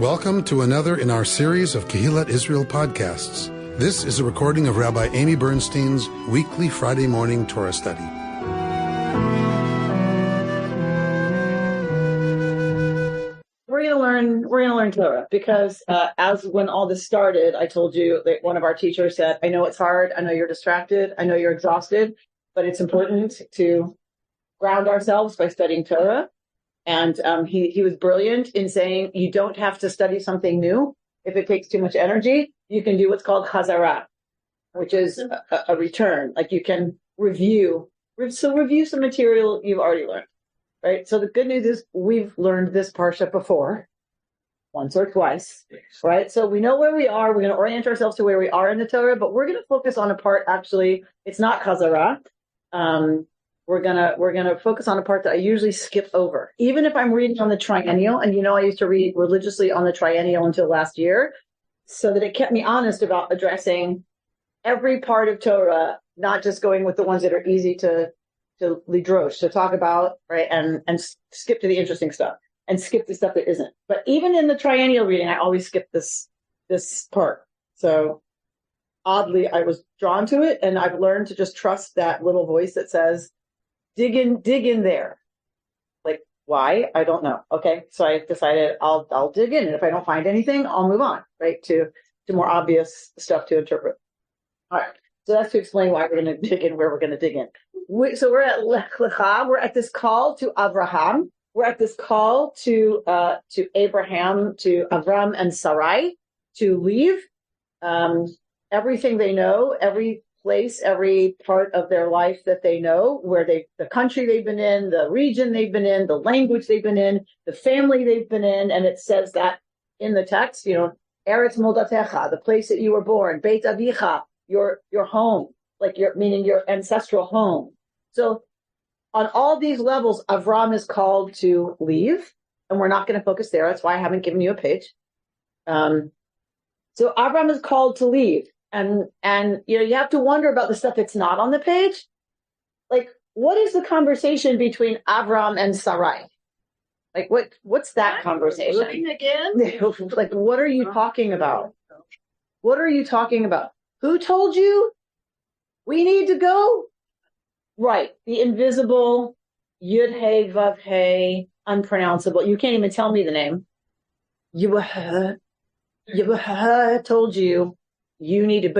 Welcome to another in our series of Kehillat Israel podcasts. This is a recording of Rabbi Amy Bernstein's weekly Friday morning Torah study. We're going to learn Torah because as when all this started, I told you that one of our teachers said, I know it's hard. I know you're distracted. I know you're exhausted, but it's important to ground ourselves by studying Torah. And he was brilliant in saying you don't have to study something new. If it takes too much energy, you can do what's called chazara, which is a return. Like you can review some material you've already learned, right? So the good news is we've learned this parsha before, once or twice, right? So we know where we are. We're going to orient ourselves to where we are in the Torah, but we're going to focus on a part, actually, it's not chazara. We're gonna focus on a part that I usually skip over. Even if I'm reading on the triennial, and I used to read religiously on the triennial until last year, so that it kept me honest about addressing every part of Torah, not just going with the ones that are easy to lidrosh, to talk about, right, and skip to the interesting stuff, and skip the stuff that isn't. But even in the triennial reading, I always skip this part. So oddly, I was drawn to it, and I've learned to just trust that little voice that says, dig in there. Like, why? I don't know. Okay. So I decided I'll dig in. And if I don't find anything, I'll move on, right? To more obvious stuff to interpret. All right. So that's to explain why we're going to dig in, where we're going to dig in. So we're at Lech Lecha. We're at this call to Abraham. We're at this call to Abraham, to Avram and Sarai to leave, everything they know, every place, every part of their life that they know, the country they've been in, the region they've been in, the language they've been in, the family they've been in. And it says that in the text, Eretz Moldatecha, the place that you were born, Beit Avicha, your home, meaning your ancestral home. So on all these levels, Avram is called to leave, and we're not going to focus there. That's why I haven't given you a page. So Avram is called to leave. And you have to wonder about the stuff that's not on the page. Like, what is the conversation between Avram and Sarai? Like, what's that conversation? Looking again? Like, what are you talking about? What are you talking about? Who told you we need to go? Right. The invisible Yud He Vav He, unpronounceable. You can't even tell me the name. Yivah told you. You needed,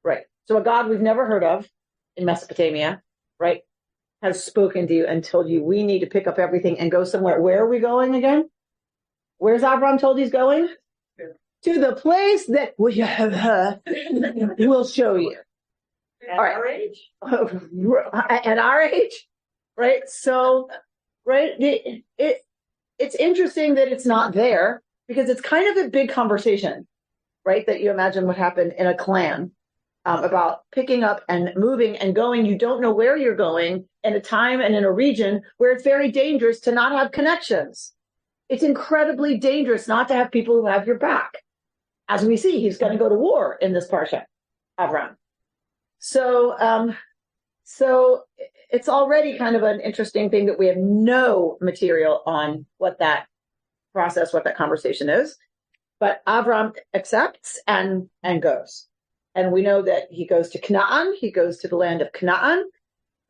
right. So a God we've never heard of in Mesopotamia, right, has spoken to you and told you we need to pick up everything and go somewhere. Where are we going again? Where's Abraham told he's going? To the place that we'll show you. At our age? At our age, right? So, right, it's interesting that it's not there because it's kind of a big conversation. Right, that you imagine what happened in a clan about picking up and moving and going. You don't know where you're going in a time and in a region where it's very dangerous to not have connections. It's incredibly dangerous not to have people who have your back. As we see, he's going to go to war in this parsha, Avram. So it's already kind of an interesting thing that we have no material on what that conversation is. But Avram accepts and goes. And we know that he goes to Canaan. He goes to the land of Canaan.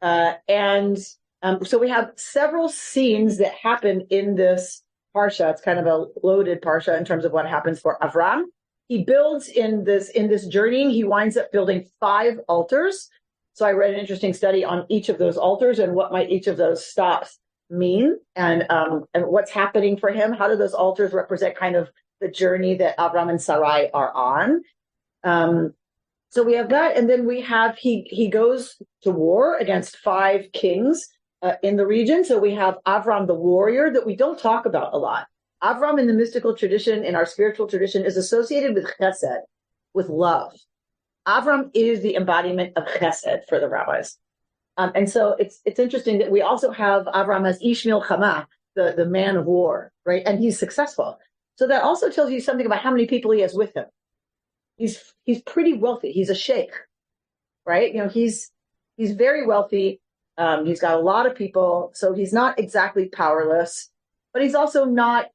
So we have several scenes that happen in this parsha. It's kind of a loaded parsha in terms of what happens for Avram. He builds in this journeying, he winds up building 5 altars. So I read an interesting study on each of those altars and what might each of those stops mean and what's happening for him. How do those altars represent kind of the journey that Avram and Sarai are on? So we have that, and then we have he goes to war against 5 kings in the region. So we have Avram the warrior that we don't talk about a lot. Avram in the mystical tradition, in our spiritual tradition, is associated with chesed, with love. Avram is the embodiment of chesed for the rabbis. And so it's interesting that we also have Avram as Ish Milchama, the man of war, right? And he's successful. So that also tells you something about how many people he has with him. He's pretty wealthy. He's a sheikh, right? He's very wealthy. He's got a lot of people, so he's not exactly powerless, but he's also not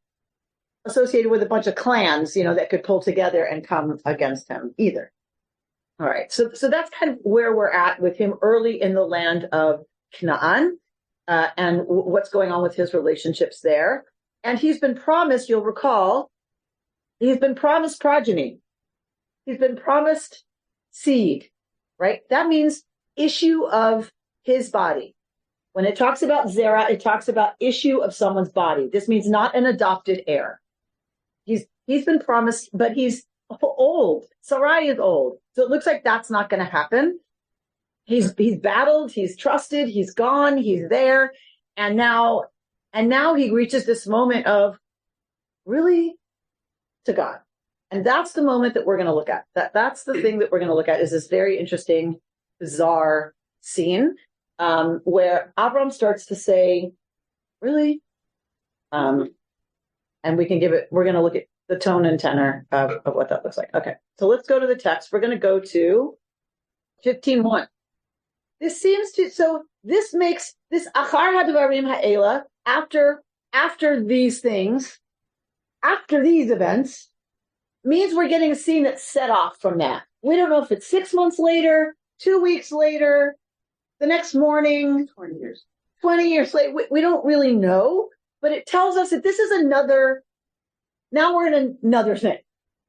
associated with a bunch of clans, that could pull together and come against him either. All right. So that's kind of where we're at with him early in the land of Canaan, and what's going on with his relationships there. And he's been promised, you'll recall, he's been promised progeny. He's been promised seed, right? That means issue of his body. When it talks about Zerah, it talks about issue of someone's body. This means not an adopted heir. He's been promised, but he's old. Sarai is old. So it looks like that's not going to happen. He's battled, he's trusted, he's gone, he's there. And now he reaches this moment of really to God. And that's the moment that we're going to look at. That's the thing that we're going to look at, is this very interesting, bizarre scene, where Abram starts to say, really? And we're going to look at the tone and tenor of what that looks like. Okay. So let's go to the text. We're going to go to 15:1. This makes this achar hadvarim ha'ela, after these things, after these events, means we're getting a scene that's set off from that. We don't know if it's 6 months later, 2 weeks later, the next morning, 20 years later. We don't really know, but it tells us that this is now we're in another thing.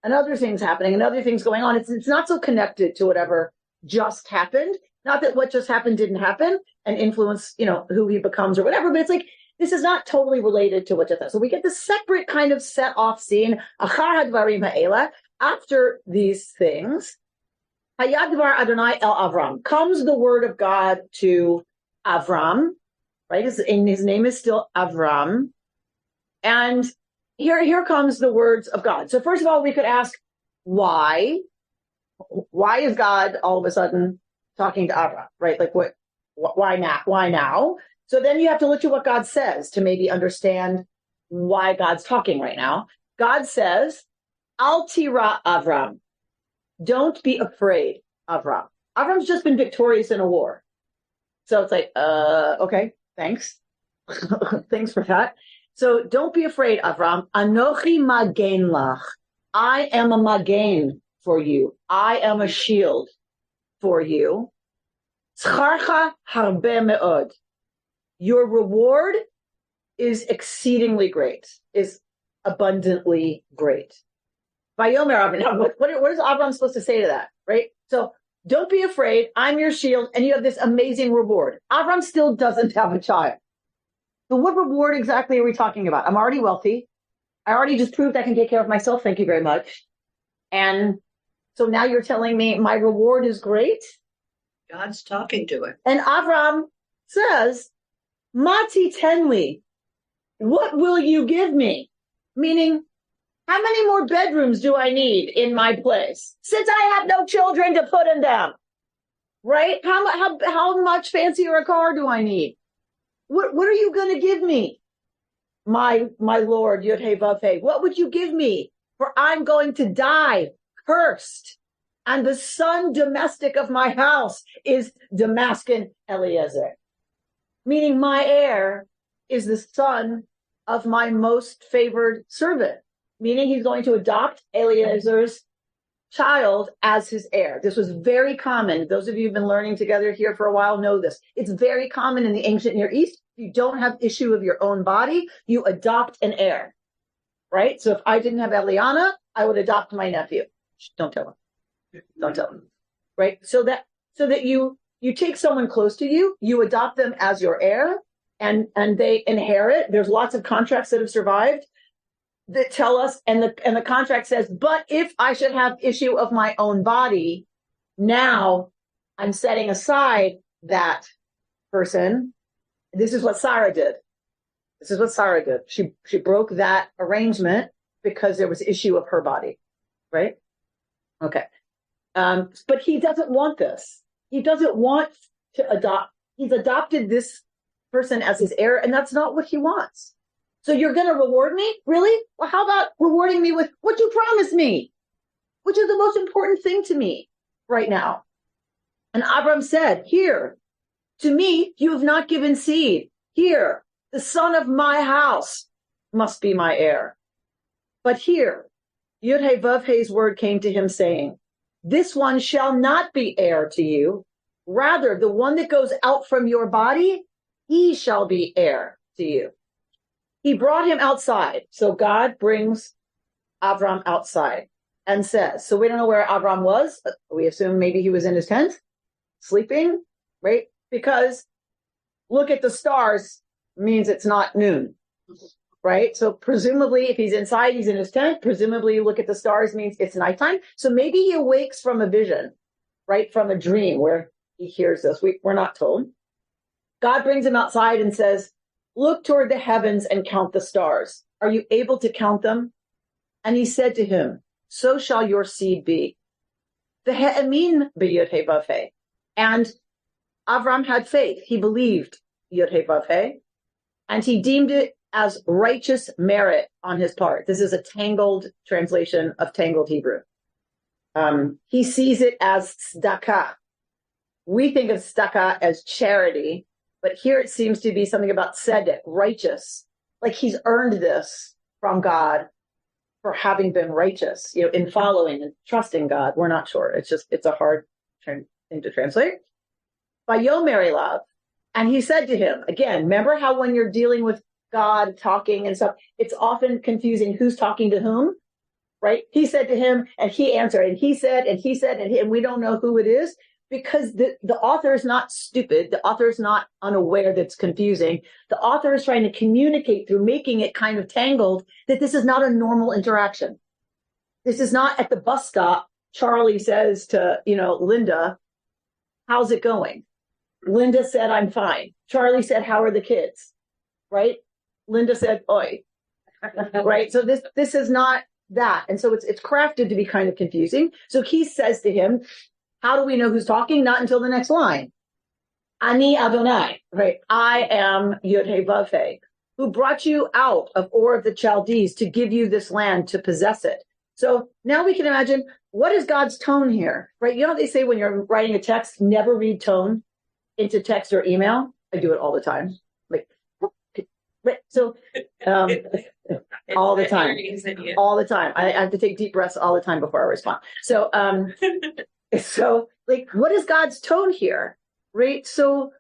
Another thing's happening, another thing's going on. It's not so connected to whatever just happened. Not that what just happened didn't happen and influence, who he becomes or whatever, but it's like, this is not totally related to what just happened. So we get this separate kind of set off scene, achar hadvarim ha'ela, after these things, hayad dvar Adonai el Avram, comes the word of God to Avram, right? His name is still Avram. And here comes the words of God. So first of all, we could ask, why? Why is God all of a sudden talking to Avram, right? Like why now? So then you have to look at what God says to maybe understand why God's talking right now. God says, Al tira Avram. Don't be afraid, Avram. Avram's just been victorious in a war. So it's like, okay, thanks. Thanks for that. So don't be afraid, Avram. Anochi magen lach. I am a magen for you. I am a shield for you. Tzcharcha harbe me'od. Your reward is exceedingly great, is abundantly great. Vayomer Avram. What is Avram supposed to say to that, right? So don't be afraid. I'm your shield, and you have this amazing reward. Avram still doesn't have a child. So what reward exactly are we talking about? I'm already wealthy. I already just proved I can take care of myself. Thank you very much. And so now you're telling me my reward is great? God's talking to him. And Avram says, Mati tenli, what will you give me? Meaning, how many more bedrooms do I need in my place? Since I have no children to put in them, right? How much fancier a car do I need? What are you going to give me? My Lord, Yud-Heh Vav-Heh, what would you give me? For I'm going to die cursed. And the son domestic of my house is Damascus Eliezer. Meaning my heir is the son of my most favored servant. Meaning he's going to adopt Eliezer's child as his heir. This was very common. Those of you who've been learning together here for a while know this. It's very common in the ancient Near East. If you don't have issue of your own body, you adopt an heir, right? So if I didn't have Eliana, I would adopt my nephew. Don't tell him. Don't tell him, right? So that you take someone close to you, you adopt them as your heir, and they inherit. There's lots of contracts that have survived that tell us, and the contract says, but if I should have issue of my own body, now I'm setting aside that person. This is what Sarah did. She broke that arrangement because there was issue of her body, right? Okay. But he doesn't want this. He doesn't want to adopt. He's adopted this person as his heir, and that's not what he wants. So you're going to reward me? Really? Well, how about rewarding me with what you promised me, which is the most important thing to me right now? And Abram said, here, to me, you have not given seed. Here, the son of my house must be my heir. But here, Yud-Heh-Vav-Heh's word came to him saying, this one shall not be heir to you. Rather, the one that goes out from your body, he shall be heir to you. He brought him outside. So God brings Avram outside and says, so we don't know where Avram was. We assume maybe he was in his tent, sleeping, right? Because look at the stars means it's not noon, right? So presumably if he's inside, he's in his tent. Presumably look at the stars means it's nighttime. So maybe he awakes from a vision, right? From a dream where he hears this. We're not told. God brings him outside and says, look toward the heavens and count the stars. Are you able to count them? And he said to him, so shall your seed be. Ve'emin b'Yud-Heh-Vav-Heh. And Avram had faith. He believed Yud-Heh-Vav-Heh, and he deemed it as righteous merit on his part. This is a tangled translation of tangled Hebrew. He sees it as tzedakah. We think of tzedakah as charity, but here it seems to be something about tzedek, righteous. Like he's earned this from God for having been righteous, in following and trusting God. We're not sure. It's a hard thing to translate. Vayomer elav, and he said to him, again, remember how when you're dealing with God talking and stuff, it's often confusing who's talking to whom, right? He said to him, and he answered, and he said, and we don't know who it is, because the author is not stupid. The author is not unaware that's confusing. The author is trying to communicate through making it kind of tangled that this is not a normal interaction. This is not at the bus stop. Charlie says to, Linda, how's it going? Linda said, I'm fine. Charlie said, how are the kids? Right? Linda said, oi. Right? So this is not that. And so it's crafted to be kind of confusing. So he says to him, how do we know who's talking? Not until the next line. Ani Adonai, right? I am Yud-Heh-Vav-Heh, who brought you out of Ur of the Chaldees to give you this land to possess it. So now we can imagine, what is God's tone here, right? You know what they say when you're writing a text, never read tone into text or email? I do it all the time. So all the time. I have to take deep breaths all the time before I respond. So what is God's tone here, right? So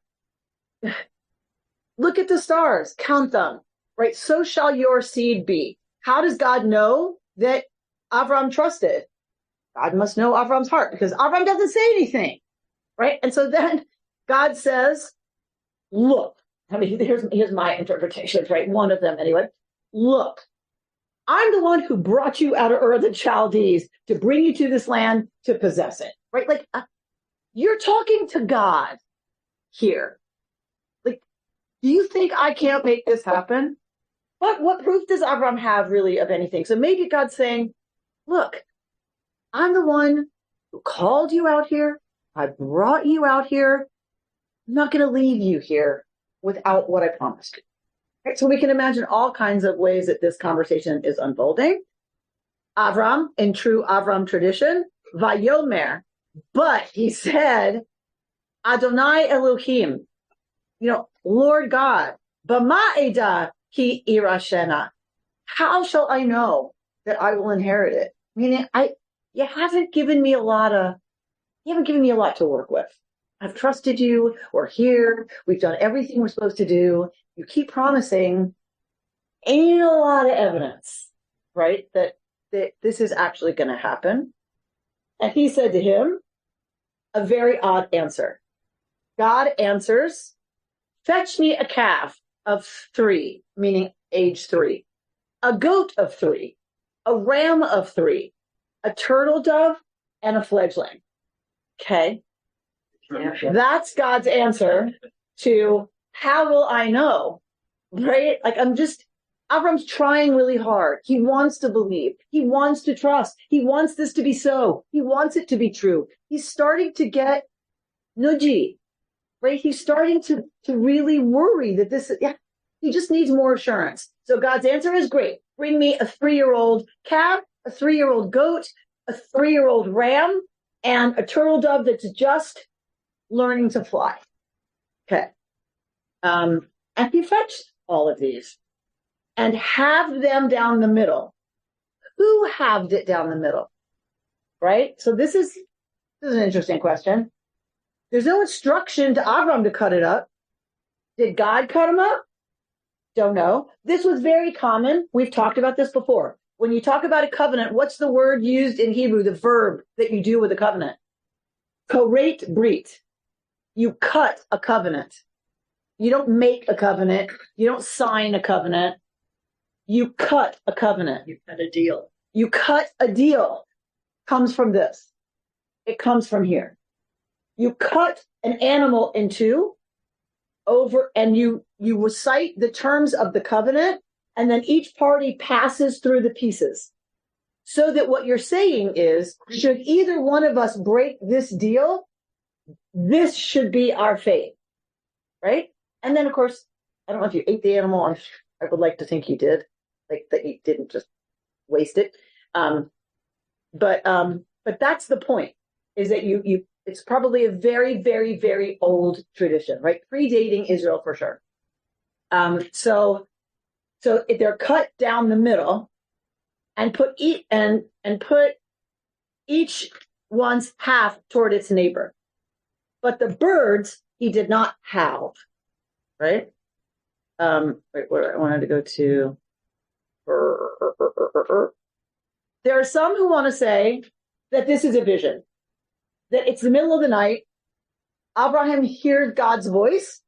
look at the stars, count them, right? So shall your seed be. How does God know that Avram trusted? God must know Avram's heart because Avram doesn't say anything, right? And so then God says, look, here's my interpretation, right? One of them anyway. Look, I'm the one who brought you out of Ur of the Chaldees to bring you to this land to possess it, right? You're talking to God here. Do you think I can't make this happen? What proof does Avram have really of anything? So maybe God's saying, look, I'm the one who called you out here. I brought you out here. I'm not going to leave you here without what I promised you. Right? So we can imagine all kinds of ways that this conversation is unfolding. Avram, in true Avram tradition, Vayomer, but he said, Adonai Elohim, Lord God, Bama Eda ki irashena. How shall I know that I will inherit it? Meaning, you haven't given me a lot to work with. I've trusted you. We're here. We've done everything we're supposed to do. You keep promising. Ain't a lot of evidence, right? That this is actually going to happen. And he said to him, a very odd answer. God answers, fetch me a calf of 3, meaning age 3, a goat of 3, a ram of 3, a turtle dove, and a fledgling. Okay. That's God's answer to how will I know, right? Avram's trying really hard. He wants to believe. He wants to trust. He wants this to be so. He wants it to be true. He's starting to get nudgy, right? He's starting to really worry that he just needs more assurance. So God's answer is great. Bring me a 3-year-old calf, a 3-year-old goat, a 3-year-old ram, and a turtle dove that's just learning to fly. Okay. And he fetched all of these and have them down the middle. who halved it down the middle? Right? So this is an interesting question. There's no instruction to Avram to cut it up. Did God cut him up? Don't know. This was very common. We've talked about this before. When you talk about a covenant, what's the word used in Hebrew, the verb that you do with a covenant? Koreit brit. You cut a covenant. You don't make a covenant. You don't sign a covenant. You cut a covenant. You cut a deal. You cut a deal. Comes from this. It comes from here. You cut an animal in two over, and you recite the terms of the covenant, and then each party passes through the pieces. So that what you're saying is, should either one of us break this deal, this should be our fate. Right? And then, of course, I don't know if you ate the animal. I would like to think you did. Like that you didn't just waste it. But that's the point, is that it's probably a very, very, very old tradition, right? Predating Israel for sure. So if they're cut down the middle and put each one's half toward its neighbor. But the birds, he did not have, right? Wait, where I wanted to go to. There are some who want to say that this is a vision, that it's the middle of the night. Abraham hears God's voice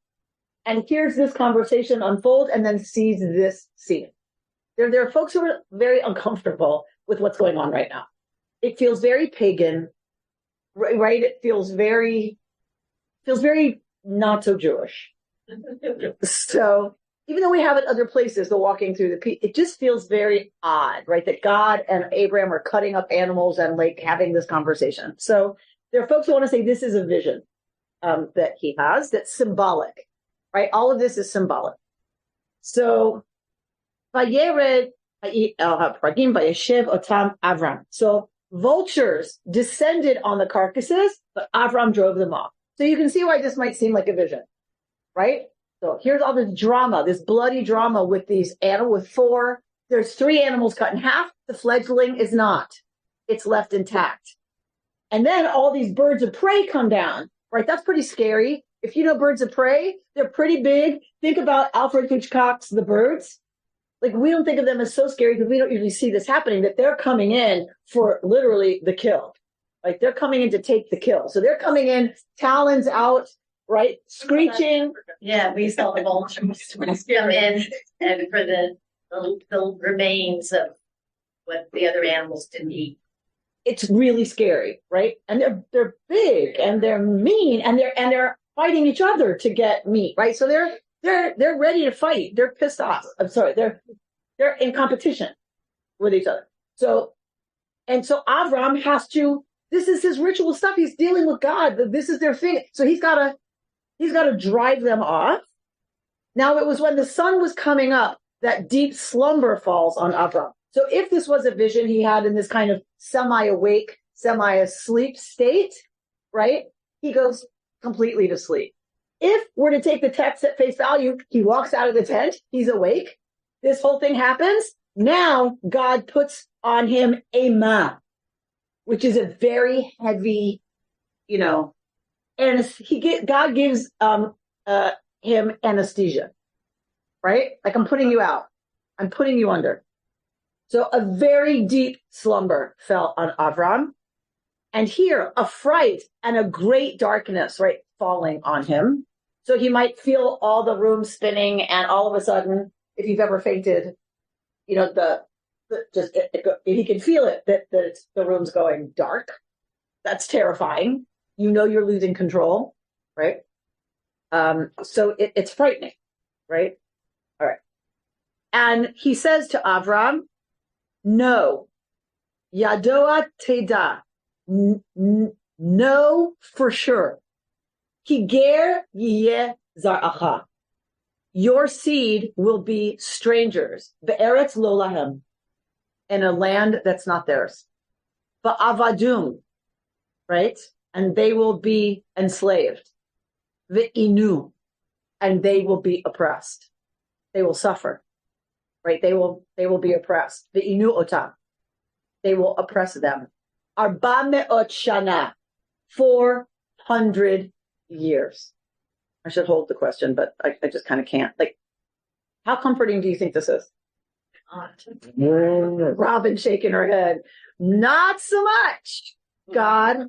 and hears this conversation unfold and then sees this scene. There are folks who are very uncomfortable with what's going on right now. It feels very pagan, right? It feels very not so Jewish. So even though we have it other places, the walking through it just feels very odd, right? That God and Abraham are cutting up animals and like having this conversation. So there are folks who want to say this is a vision that he has that's symbolic, right? All of this is symbolic. So Vayered Pragim Vayeshev Otam Avram. So vultures descended on the carcasses, but Avram drove them off. So you can see why this might seem like a vision, right? So here's all this drama, this bloody drama with these animals, with four. There's three animals cut in half. The fledgling is not. It's left intact. And then all these birds of prey come down, right? That's pretty scary. If you know birds of prey, they're pretty big. Think about Alfred Hitchcock's The Birds. Like, we don't think of them as so scary because we don't usually see this happening, that they're coming in for literally the kill. Like, they're coming in to take the kill. So they're coming in, talons out, right? Screeching. Yeah, we saw the vultures come in and for the remains of what the other animals didn't eat. It's really scary, right? And they're big and they're mean and they're fighting each other to get meat, right? So they're ready to fight. They're pissed off. I'm sorry. They're in competition with each other. So Avram has to. This is his ritual stuff. He's dealing with God. This is their thing. So he's got to drive them off. Now it was when the sun was coming up that deep slumber falls on Avram. So if this was a vision he had in this kind of semi-awake, semi-asleep state, right? He goes completely to sleep. If we're to take the text at face value, he walks out of the tent, he's awake. This whole thing happens. Now God puts on him a ma, which is a very heavy, and God gives him anesthesia, right? Like, I'm putting you out. I'm putting you under. So a very deep slumber fell on Avram. And here, a fright and a great darkness, right, falling on him. So he might feel all the room spinning, and all of a sudden, if you've ever fainted, he can feel it, that the room's going dark. That's terrifying. You're losing control, right? So it's frightening, right? All right. And he says to Avram, no, Yadoa Teda, know for sure. Higer yeh zaracha. Your seed will be strangers. Be'eretz lo lahem. In a land that's not theirs. Ba'avadum. Right? And they will be enslaved. Ve'inu. And they will be oppressed. They will suffer. Right? They will be oppressed. Ve'inu otam. they will oppress them. Arba me'ot shana, 400 years. I should hold the question, but I just kind of can't. Like, how comforting do you think this is? Robin shaking her head. Not so much, God.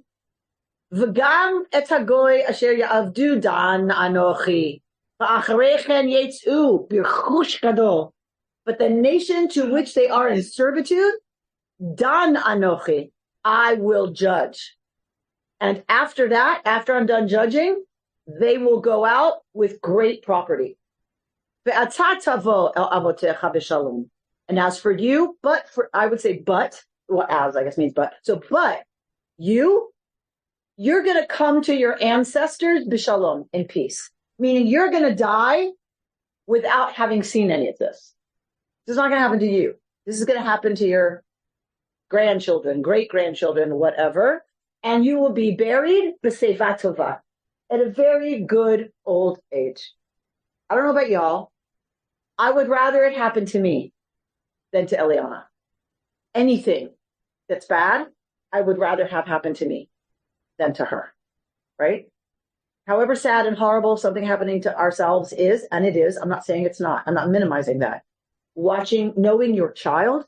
V'gam et hagoy asher ya'avdu dan anochi. V'acharechen yetz'u b'chush gadol. But the nation to which they are in servitude, dan anochi, I will judge. And after that, after I'm done judging, they will go out with great property. And as for you, I would say as I guess means but. So, but you're going to come to your ancestors b'shalom, in peace. Meaning you're going to die without having seen any of this. This is not going to happen to you. This is going to happen to your grandchildren, great-grandchildren, whatever. And you will be buried b'seiva tova, at a very good old age. I don't know about y'all. I would rather it happen to me than to Eliana. Anything that's bad, I would rather have happen to me than to her, right? However sad and horrible something happening to ourselves is, and it is, I'm not saying it's not. I'm not minimizing that. Knowing your child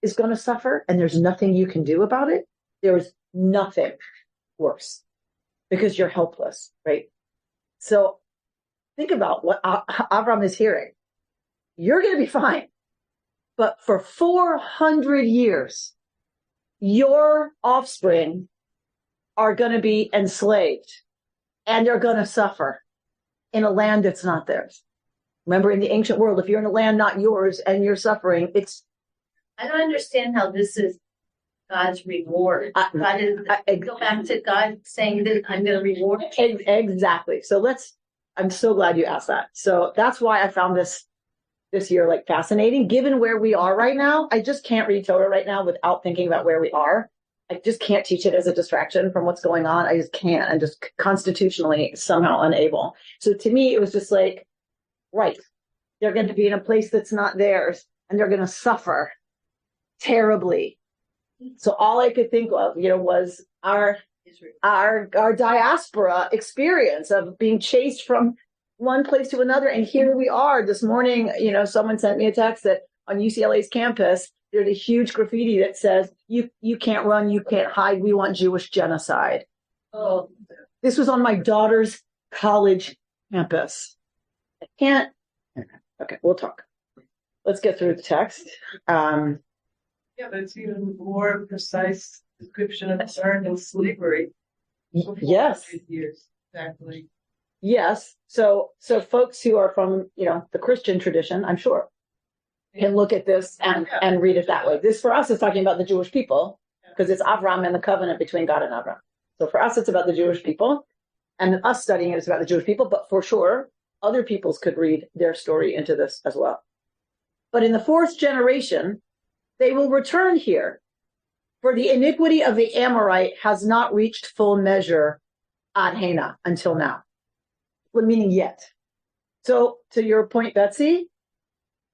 is going to suffer and there's nothing you can do about it, there is nothing worse because you're helpless, right? So think about what Avram is hearing. You're going to be fine. But for 400 years, your offspring are going to be enslaved and they're going to suffer in a land that's not theirs. Remember, in the ancient world, if you're in a land not yours and you're suffering, I don't understand how this is God's reward. Go back to God saying that I'm going to reward you. Exactly. So I'm so glad you asked that. So that's why I found this year like fascinating, given where we are right now. I just can't read Torah right now without thinking about where we are. I just can't teach it as a distraction from what's going on. I just can't. I'm just constitutionally somehow unable. So to me, it was just like, right, they're going to be in a place that's not theirs and they're going to suffer terribly. So all I could think of, was our diaspora experience of being chased from one place to another. And here we are this morning. Someone sent me a text that on UCLA's campus, there's a huge graffiti that says, you can't run, you can't hide. We want Jewish genocide. Oh, this was on my daughter's college campus. I can't. Okay, we'll talk. Let's get through the text. Yeah, but it's even more precise description of American slavery. Yes. Years, exactly. Yes. So folks who are from, the Christian tradition, I'm sure, can look at this and read it that way. This for us is talking about the Jewish people because it's Avram and the covenant between God and Avram. So for us, it's about the Jewish people, and us studying it is about the Jewish people, but for sure, other peoples could read their story into this as well. But in the fourth generation, they will return here, for the iniquity of the Amorite has not reached full measure ad hena, until now. Meaning yet. So to your point, Betsy,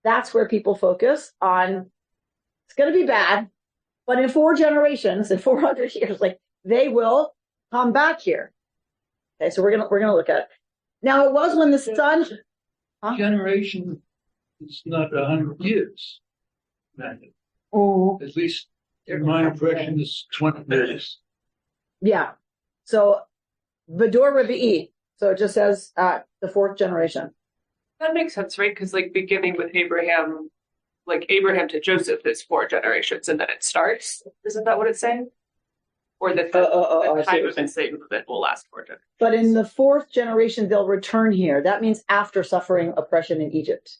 that's where people focus on, it's going to be bad, but in 4 generations, in 400 years, they will come back here. Okay, so we're gonna look at it. Now it was when the sun... Generation is not 100 years. Oh. At least my impression is 20 years. Yeah. So Vador Revi'i. So it just says the 4th generation. That makes sense, right? Because beginning with Abraham, Abraham to Joseph is 4 generations, and then it starts. Isn't that what it's saying? Or that the time of enslavement will last 4 generations. But in the 4th generation, they'll return here. That means after suffering oppression in Egypt,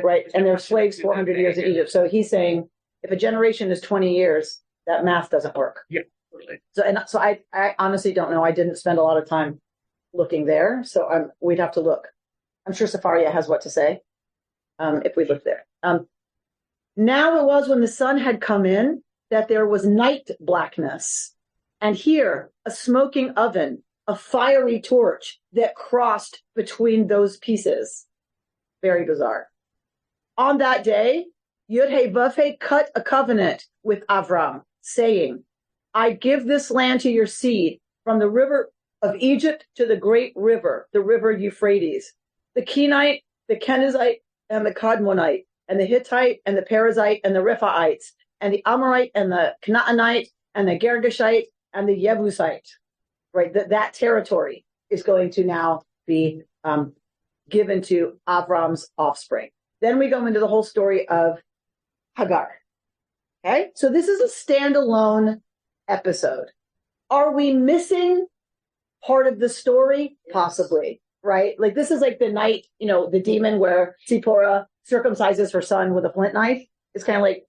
right? And they're slaves 400 years in Egypt. So he's saying, if a generation is 20 years, that math doesn't work. Yeah, totally. So I honestly don't know. I didn't spend a lot of time looking there, so we'd have to look. I'm sure Safaria has what to say if we look there. Now it was when the sun had come in that there was night blackness, and here a smoking oven, a fiery torch that crossed between those pieces. Very bizarre. On that day, Yud-Hey Vav-Hey cut a covenant with Avram, saying, I give this land to your seed from the river of Egypt to the great river, the river Euphrates, the Kenite, the Kenizzite, and the Kadmonite, and the Hittite, and the Perizzite, and the Rephaites, and the Amorite, and the Canaanite, and the Girgashite, and the Jebusite. Right, that territory is going to now be given to Avram's offspring. Then we go into the whole story of Hagar. Okay, so this is a standalone episode. Are we missing part of the story? Possibly, right? Like this is like the night, the demon where Zipporah circumcises her son with a flint knife. It's kind of like,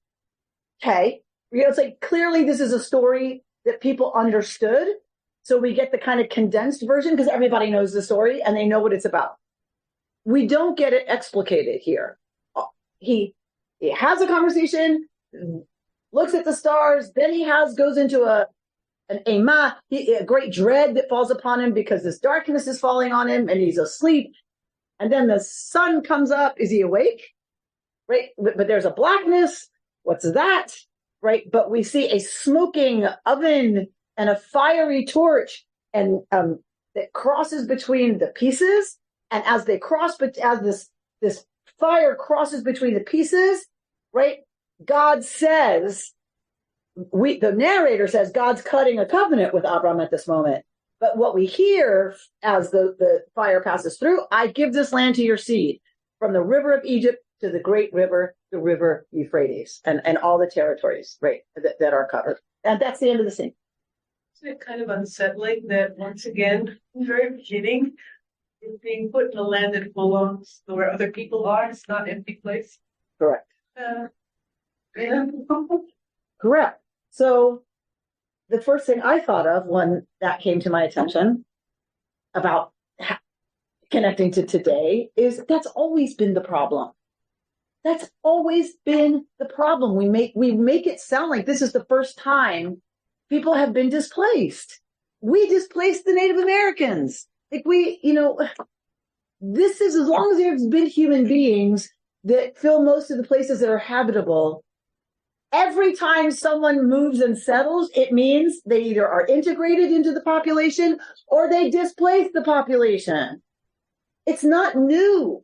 okay, it's like clearly this is a story that people understood. So we get the kind of condensed version because everybody knows the story and they know what it's about. We don't get it explicated here. He has a conversation, looks at the stars, then he goes into an a great dread that falls upon him because this darkness is falling on him and he's asleep. And then the sun comes up. Is he awake? Right? But there's a blackness. What's that? Right? But we see a smoking oven and a fiery torch and that crosses between the pieces. And as they cross, but as this fire crosses between the pieces, right? God says, the narrator says God's cutting a covenant with Abram at this moment. But what we hear as the fire passes through, I give this land to your seed from the river of Egypt to the great river, the river Euphrates, and all the territories, right, that are covered. And that's the end of the scene. Isn't it kind of unsettling that once again, in the very beginning, it's being put in a land that belongs to where other people are? It's not an empty place. Correct. Yeah. Correct. So the first thing I thought of when that came to my attention about connecting to today is that's always been the problem. That's always been the problem. We make it sound like this is the first time people have been displaced. We displaced the Native Americans. Like this is as long as there's been human beings that fill most of the places that are habitable. Every time someone moves and settles, it means they either are integrated into the population or they displace the population. It's not new.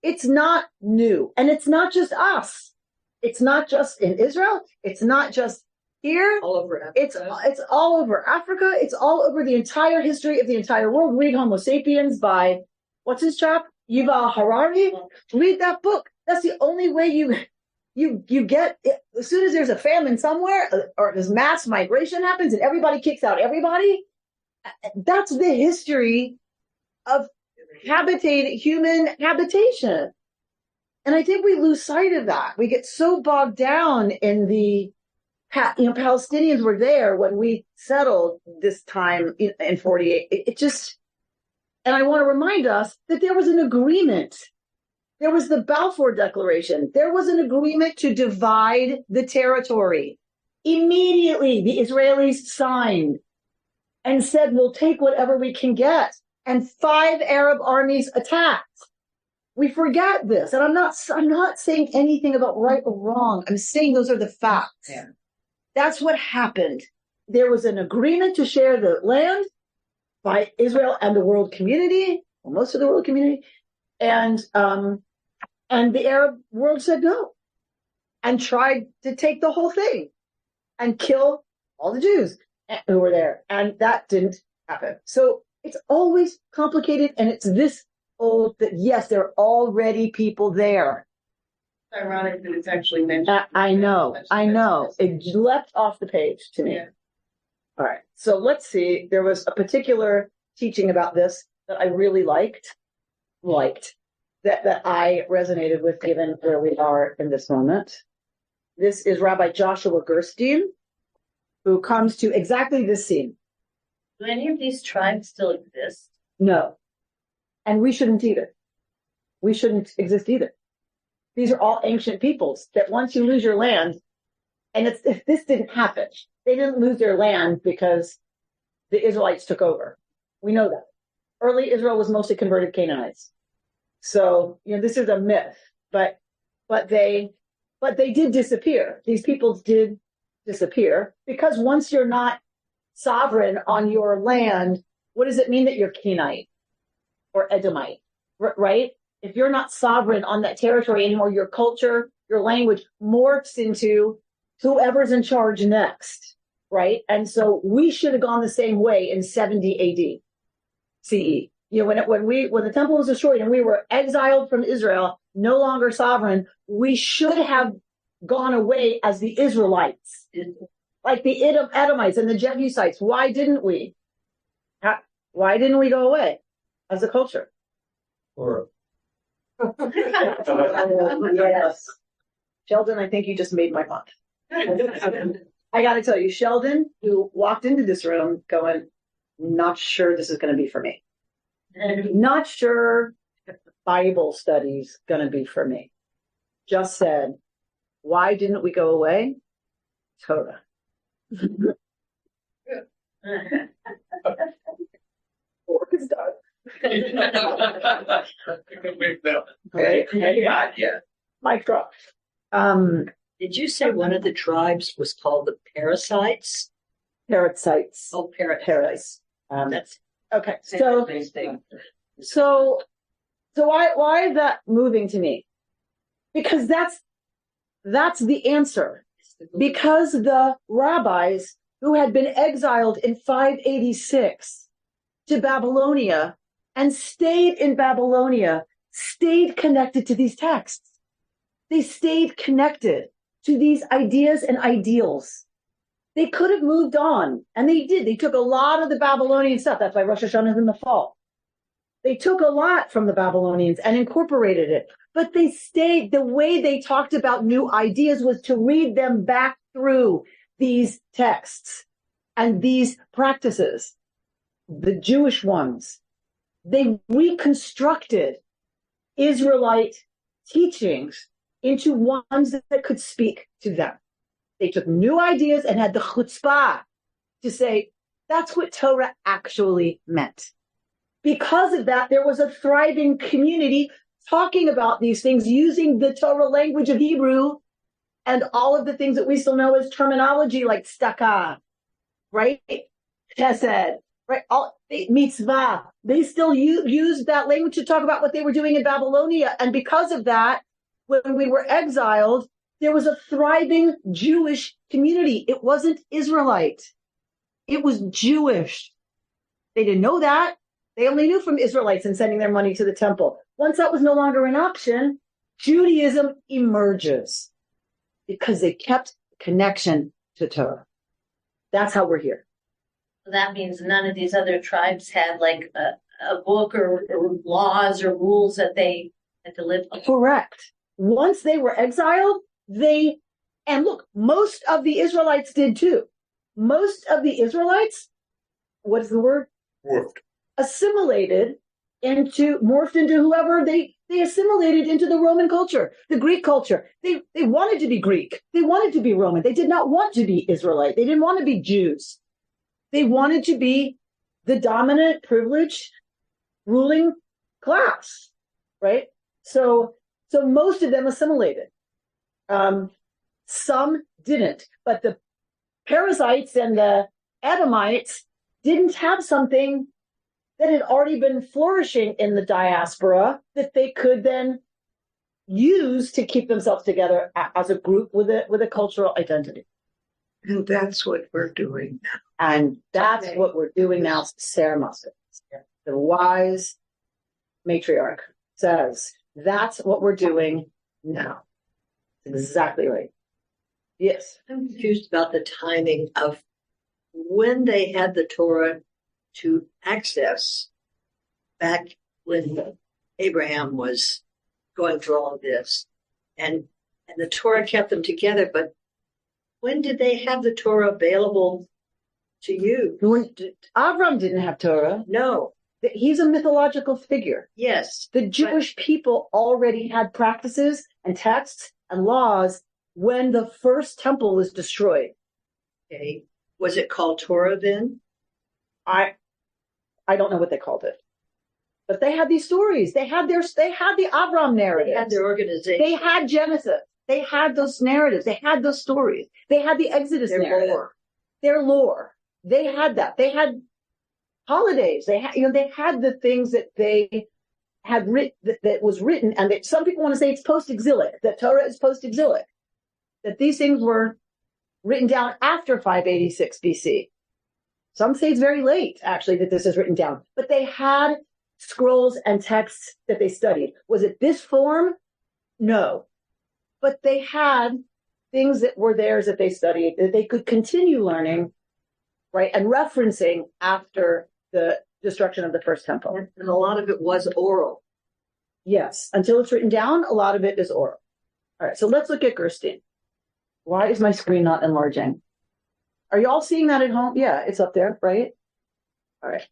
It's not new. And it's not just us. It's not just in Israel. It's not just here. All over Africa. It's all over Africa. It's all over the entire history of the entire world. Read Homo Sapiens by, what's his chap? Yuval Harari. Read that book. That's the only way you get it. As soon as there's a famine somewhere or this mass migration happens and everybody kicks out everybody, that's the history of human habitation. And I think we lose sight of that. We get so bogged down in the, Palestinians were there when we settled this time in 48. It just, and I want to remind us that there was an agreement. There was the Balfour Declaration. There was an agreement to divide the territory. Immediately, the Israelis signed and said, we'll take whatever we can get. And 5 Arab armies attacked. We forget this. And I'm not saying anything about right or wrong. I'm saying those are the facts. Yeah. That's what happened. There was an agreement to share the land by Israel and the world community, or most of the world community. And the Arab world said no and tried to take the whole thing and kill all the Jews who were there. And that didn't happen. So it's always complicated, and it's this old that, yes, there are already people there. It's ironic that it's actually mentioned. I know. It leapt off the page to me. Yeah. All right. So let's see. There was a particular teaching about this that I really liked, that I resonated with given where we are in this moment. This is Rabbi Joshua Gerstein, who comes to exactly this scene. Do any of these tribes still exist? No. And we shouldn't either. We shouldn't exist either. These are all ancient peoples that once you lose your land, and if this didn't happen, they didn't lose their land because the Israelites took over. We know that. Early Israel was mostly converted Canaanites. So, this is a myth, but they But they did disappear. These peoples did disappear because once you're not sovereign on your land, what does it mean that you're Kenite or Edomite, right? If you're not sovereign on that territory anymore, your culture, your language morphs into whoever's in charge next, right? And so we should have gone the same way in 70 AD CE. You know, when the temple was destroyed and we were exiled from Israel, no longer sovereign, we should have gone away as the Israelites, like the Edomites and the Jebusites. Why didn't we? Why didn't we go away as a culture? Or Yes. Sheldon, I think you just made my month. I got to tell you, Sheldon, who walked into this room going, not sure this is going to be for me. Not sure Bible study's going to be for me. Just said, why didn't we go away? Torah. Work is done. Okay. Yeah. Mic drop. Did you say one of the tribes was called the Parasites? Parasites. Oh, Paradise. That's Okay. So why is that moving to me? Because that's the answer. Because the rabbis who had been exiled in 586 to Babylonia and stayed in Babylonia, stayed connected to these texts. They stayed connected to these ideas and ideals. They could have moved on, and they did. They took a lot of the Babylonian stuff. That's why Rosh Hashanah is in the fall. They took a lot from the Babylonians and incorporated it. But they stayed. The way they talked about new ideas was to read them back through these texts and these practices, the Jewish ones. They reconstructed Israelite teachings into ones that could speak to them. They took new ideas and had the chutzpah to say, that's what Torah actually meant. Because of that, there was a thriving community talking about these things, using the Torah language of Hebrew and all of the things that we still know as terminology like tzedakah, right? Chesed, right? Mitzvah. They still used that language to talk about what they were doing in Babylonia. And because of that, when we were exiled, there was a thriving Jewish community. It wasn't Israelite. It was Jewish. They didn't know that. They only knew from Israelites and sending their money to the temple. Once that was no longer an option, Judaism emerges because they kept connection to Torah. That's how we're here. That means none of these other tribes had like a book or laws or rules that they had to live by. Correct. Once they were exiled, and look, most of the Israelites did too. Most of the Israelites, what is the word? Morphed. Morphed into whoever they assimilated into the Roman culture, the Greek culture. They wanted to be Greek. They wanted to be Roman. They did not want to be Israelite. They didn't want to be Jews. They wanted to be the dominant, privileged, ruling class, right? So most of them assimilated. Some didn't, but the Perizzites and the Edomites didn't have something that had already been flourishing in the diaspora that they could then use to keep themselves together as a group with a cultural identity. And that's what we're doing now. And that's what we're doing now, Sarah Musker, the wise matriarch, says, that's what we're doing now. Exactly right. Yes. I'm confused about the timing of when they had the Torah to access back when Abraham was going through all of this. And the Torah kept them together, but when did they have the Torah available to you? Avram didn't have Torah. No. He's a mythological figure. Yes. The Jewish people already had practices and texts and laws when the first temple was destroyed. Okay. Was it called Torah then? I don't know what they called it. But they had these stories. They had the Avram narrative. They had their organization. They had Genesis. They had those narratives. They had those stories. They had the Exodus narrative. Their lore. They had that. They had holidays. They had the things that they had written, that was written, and that some people want to say it's post-exilic, that Torah is post-exilic, that these things were written down after 586 BC. Some say it's very late, actually, that this is written down. But they had scrolls and texts that they studied. Was it this form? No. But they had things that were theirs that they studied, that they could continue learning, right, and referencing after the destruction of the first temple. And a lot of it was oral. Yes. Until it's written down, a lot of it is oral. All right. So let's look at Gerstein. Why is my screen not enlarging? Are you all seeing that at home? Yeah, it's up there, right? All right.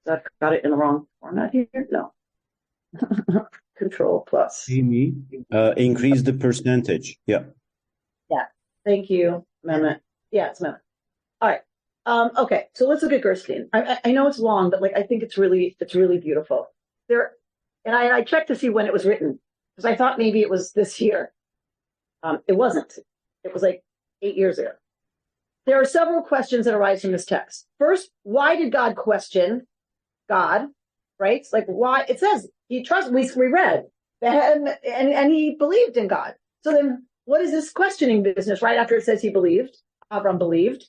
So I've got it in the wrong format here. No. Control plus. Increase the percentage. Yeah. Yeah. Thank you. Amendment. Yeah, it's amendment. All right. Okay. So let's look at Gerstein. I know it's long, but I think it's really beautiful. And I checked to see when it was written, because I thought maybe it was this year. It wasn't. It was 8 years ago. There are several questions that arise from this text. First, why did God question God? Right? It's why? It says he trusted. We read, and he believed in God. So then, what is this questioning business? Right after it says he believed, Avram believed.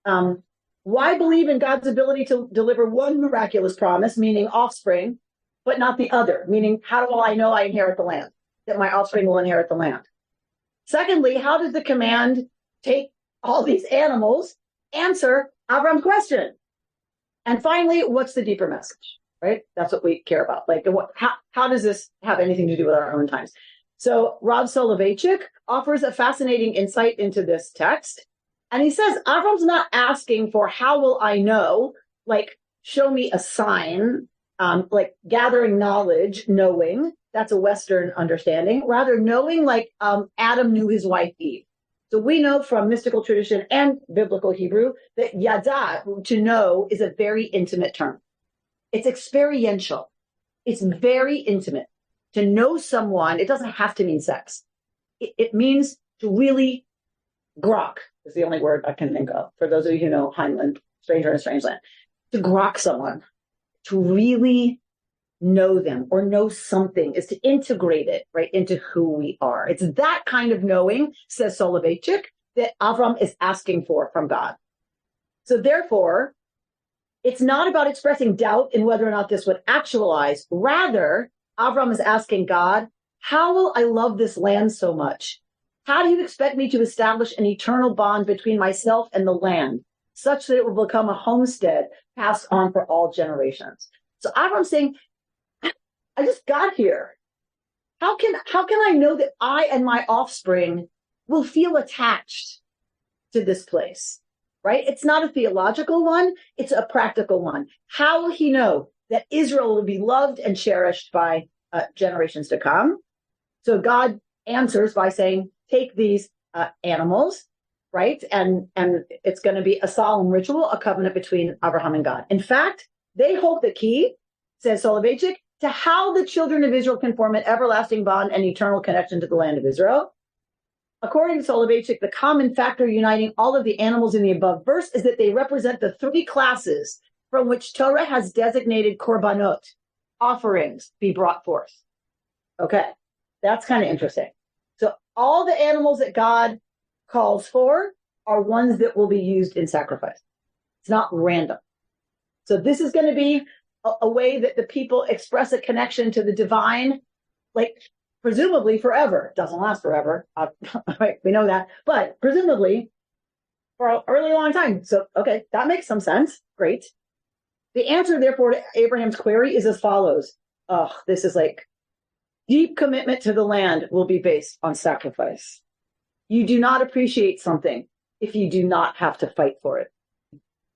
Why believe in God's ability to deliver one miraculous promise, meaning offspring, but not the other? Meaning, how do I know I inherit the land? That my offspring will inherit the land. Secondly, how does the command take all these animals answer Avram's question? And finally, what's the deeper message? Right? That's what we care about. How does this have anything to do with our own times? So Rob Soloveitchik offers a fascinating insight into this text. And he says, Avram's not asking for how will I know, show me a sign, gathering knowledge, knowing. That's a Western understanding. Rather, knowing Adam knew his wife Eve. So we know from mystical tradition and biblical Hebrew that yada, to know, is a very intimate term. It's experiential. It's very intimate. To know someone, it doesn't have to mean sex. It means to really grok, is the only word I can think of. For those of you who know Heinlein, Stranger in a Strange Land. To grok someone, to really know them or know something, is to integrate it right into who we are. It's that kind of knowing, says Soloveitchik, that Avram is asking for from God. So therefore, it's not about expressing doubt in whether or not this would actualize. Rather, Avram is asking God, how will I love this land so much? How do you expect me to establish an eternal bond between myself and the land, such that it will become a homestead passed on for all generations? So Avram's saying, I just got here. How can I know that I and my offspring will feel attached to this place? Right? It's not a theological one. It's a practical one. How will he know that Israel will be loved and cherished by generations to come? So God answers by saying, take these animals, right? And it's going to be a solemn ritual, a covenant between Abraham and God. In fact, they hold the key, says Soloveitchik, to how the children of Israel can form an everlasting bond and eternal connection to the land of Israel. According to Soloveitchik, the common factor uniting all of the animals in the above verse is that they represent the three classes from which Torah has designated korbanot, offerings, be brought forth. Okay, that's kind of interesting. So all the animals that God calls for are ones that will be used in sacrifice. It's not random. So this is going to be a way that the people express a connection to the divine, presumably forever. It doesn't last forever. Right, we know that. But presumably for a really long time. So, okay, that makes some sense. Great. The answer, therefore, to Abraham's query is as follows. This is deep commitment to the land will be based on sacrifice. You do not appreciate something if you do not have to fight for it,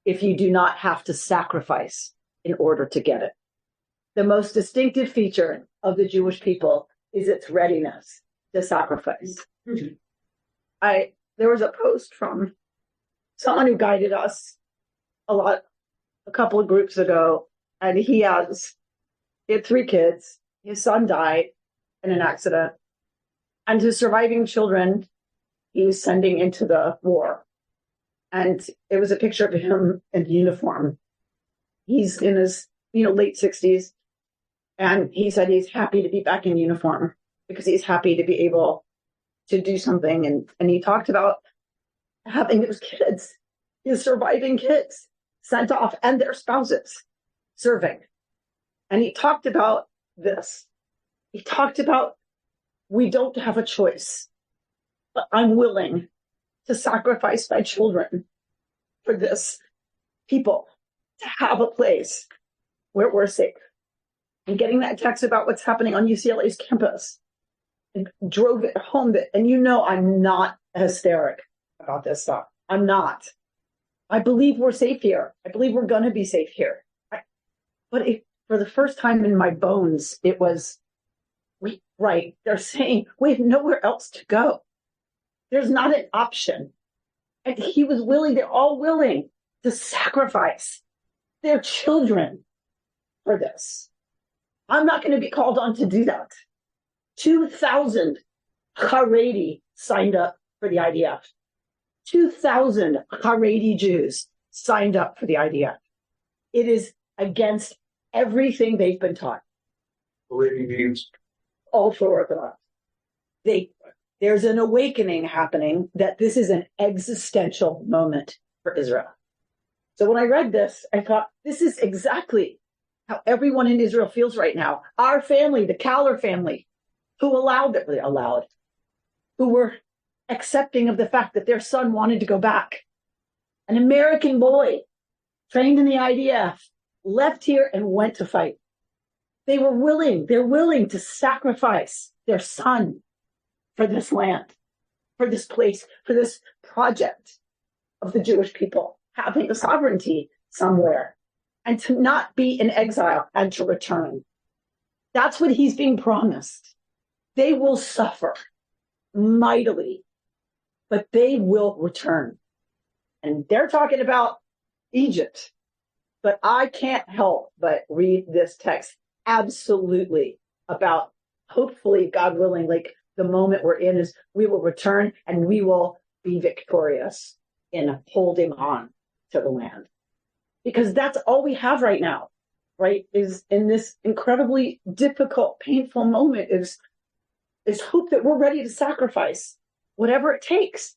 if you do not have to sacrifice in order to get it. The most distinctive feature of the Jewish people is its readiness to sacrifice. There was a post from someone who guided us a couple of groups ago, and he had 3 kids. His son died in an accident. And his surviving children, he's sending into the war. And it was a picture of him in uniform. He's in his, late 60s. And he said he's happy to be back in uniform because he's happy to be able to do something. And he talked about having his kids, his surviving kids, sent off and their spouses serving. And he talked about this. He talked about, we don't have a choice, but I'm willing to sacrifice my children for this people to have a place where we're safe. And getting that text about what's happening on UCLA's campus and drove it home. And I'm not hysteric about this stuff. I'm not. I believe we're safe here. I believe we're going to be safe here. But for the first time in my bones, it was, right, they're saying we have nowhere else to go. There's not an option. And he was willing, they're all willing to sacrifice their children for this. I'm not going to be called on to do that. 2,000 Haredi signed up for the IDF. 2,000 Haredi Jews signed up for the IDF. It is against everything they've been taught. Haredi means Ultra Orthodox. There's an awakening happening that this is an existential moment for Israel. So when I read this, I thought, this is exactly how everyone in Israel feels right now. Our family, the Kaller family, who were accepting of the fact that their son wanted to go back. An American boy trained in the IDF, left here and went to fight. They're willing to sacrifice their son for this land, for this place, for this project of the Jewish people, having a sovereignty somewhere, and to not be in exile and to return. That's what he's being promised. They will suffer mightily, but they will return. And they're talking about Egypt. But I can't help but read this text absolutely about, hopefully, God willing, like the moment we're in is we will return and we will be victorious in holding on to the land. Because that's all we have right now, right? Is in this incredibly difficult, painful moment is hope that we're ready to sacrifice whatever it takes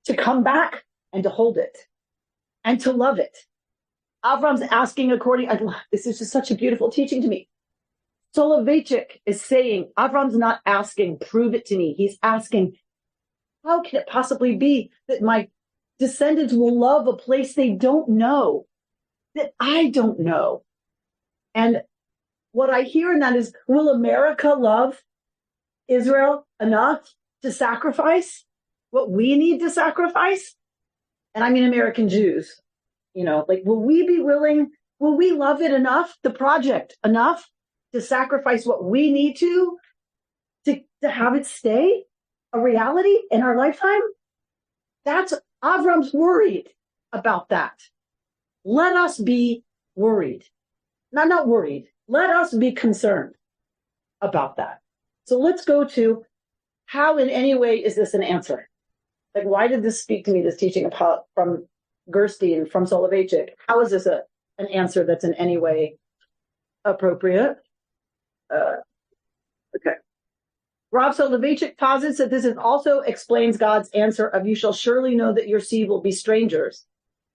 to come back and to hold it and to love it. Avram's asking this is just such a beautiful teaching to me. Soloveitchik is saying, Avram's not asking, prove it to me. He's asking, how can it possibly be that my descendants will love a place they don't know, that I don't know? And what I hear in that is, will America love Israel enough to sacrifice what we need to sacrifice? And I mean American Jews. Will we be willing, will we love it enough, the project enough, to sacrifice what we need to have it stay a reality in our lifetime? Avram's worried about that. Let us be worried. Not worried. Let us be concerned about that. So let's go to how in any way is this an answer? Like, why did this speak to me, this teaching from Gerstein, from Soloveitchik? How is this an answer that's in any way appropriate? Okay. Rav Soloveitchik posits that this also explains God's answer of you shall surely know that your seed will be strangers,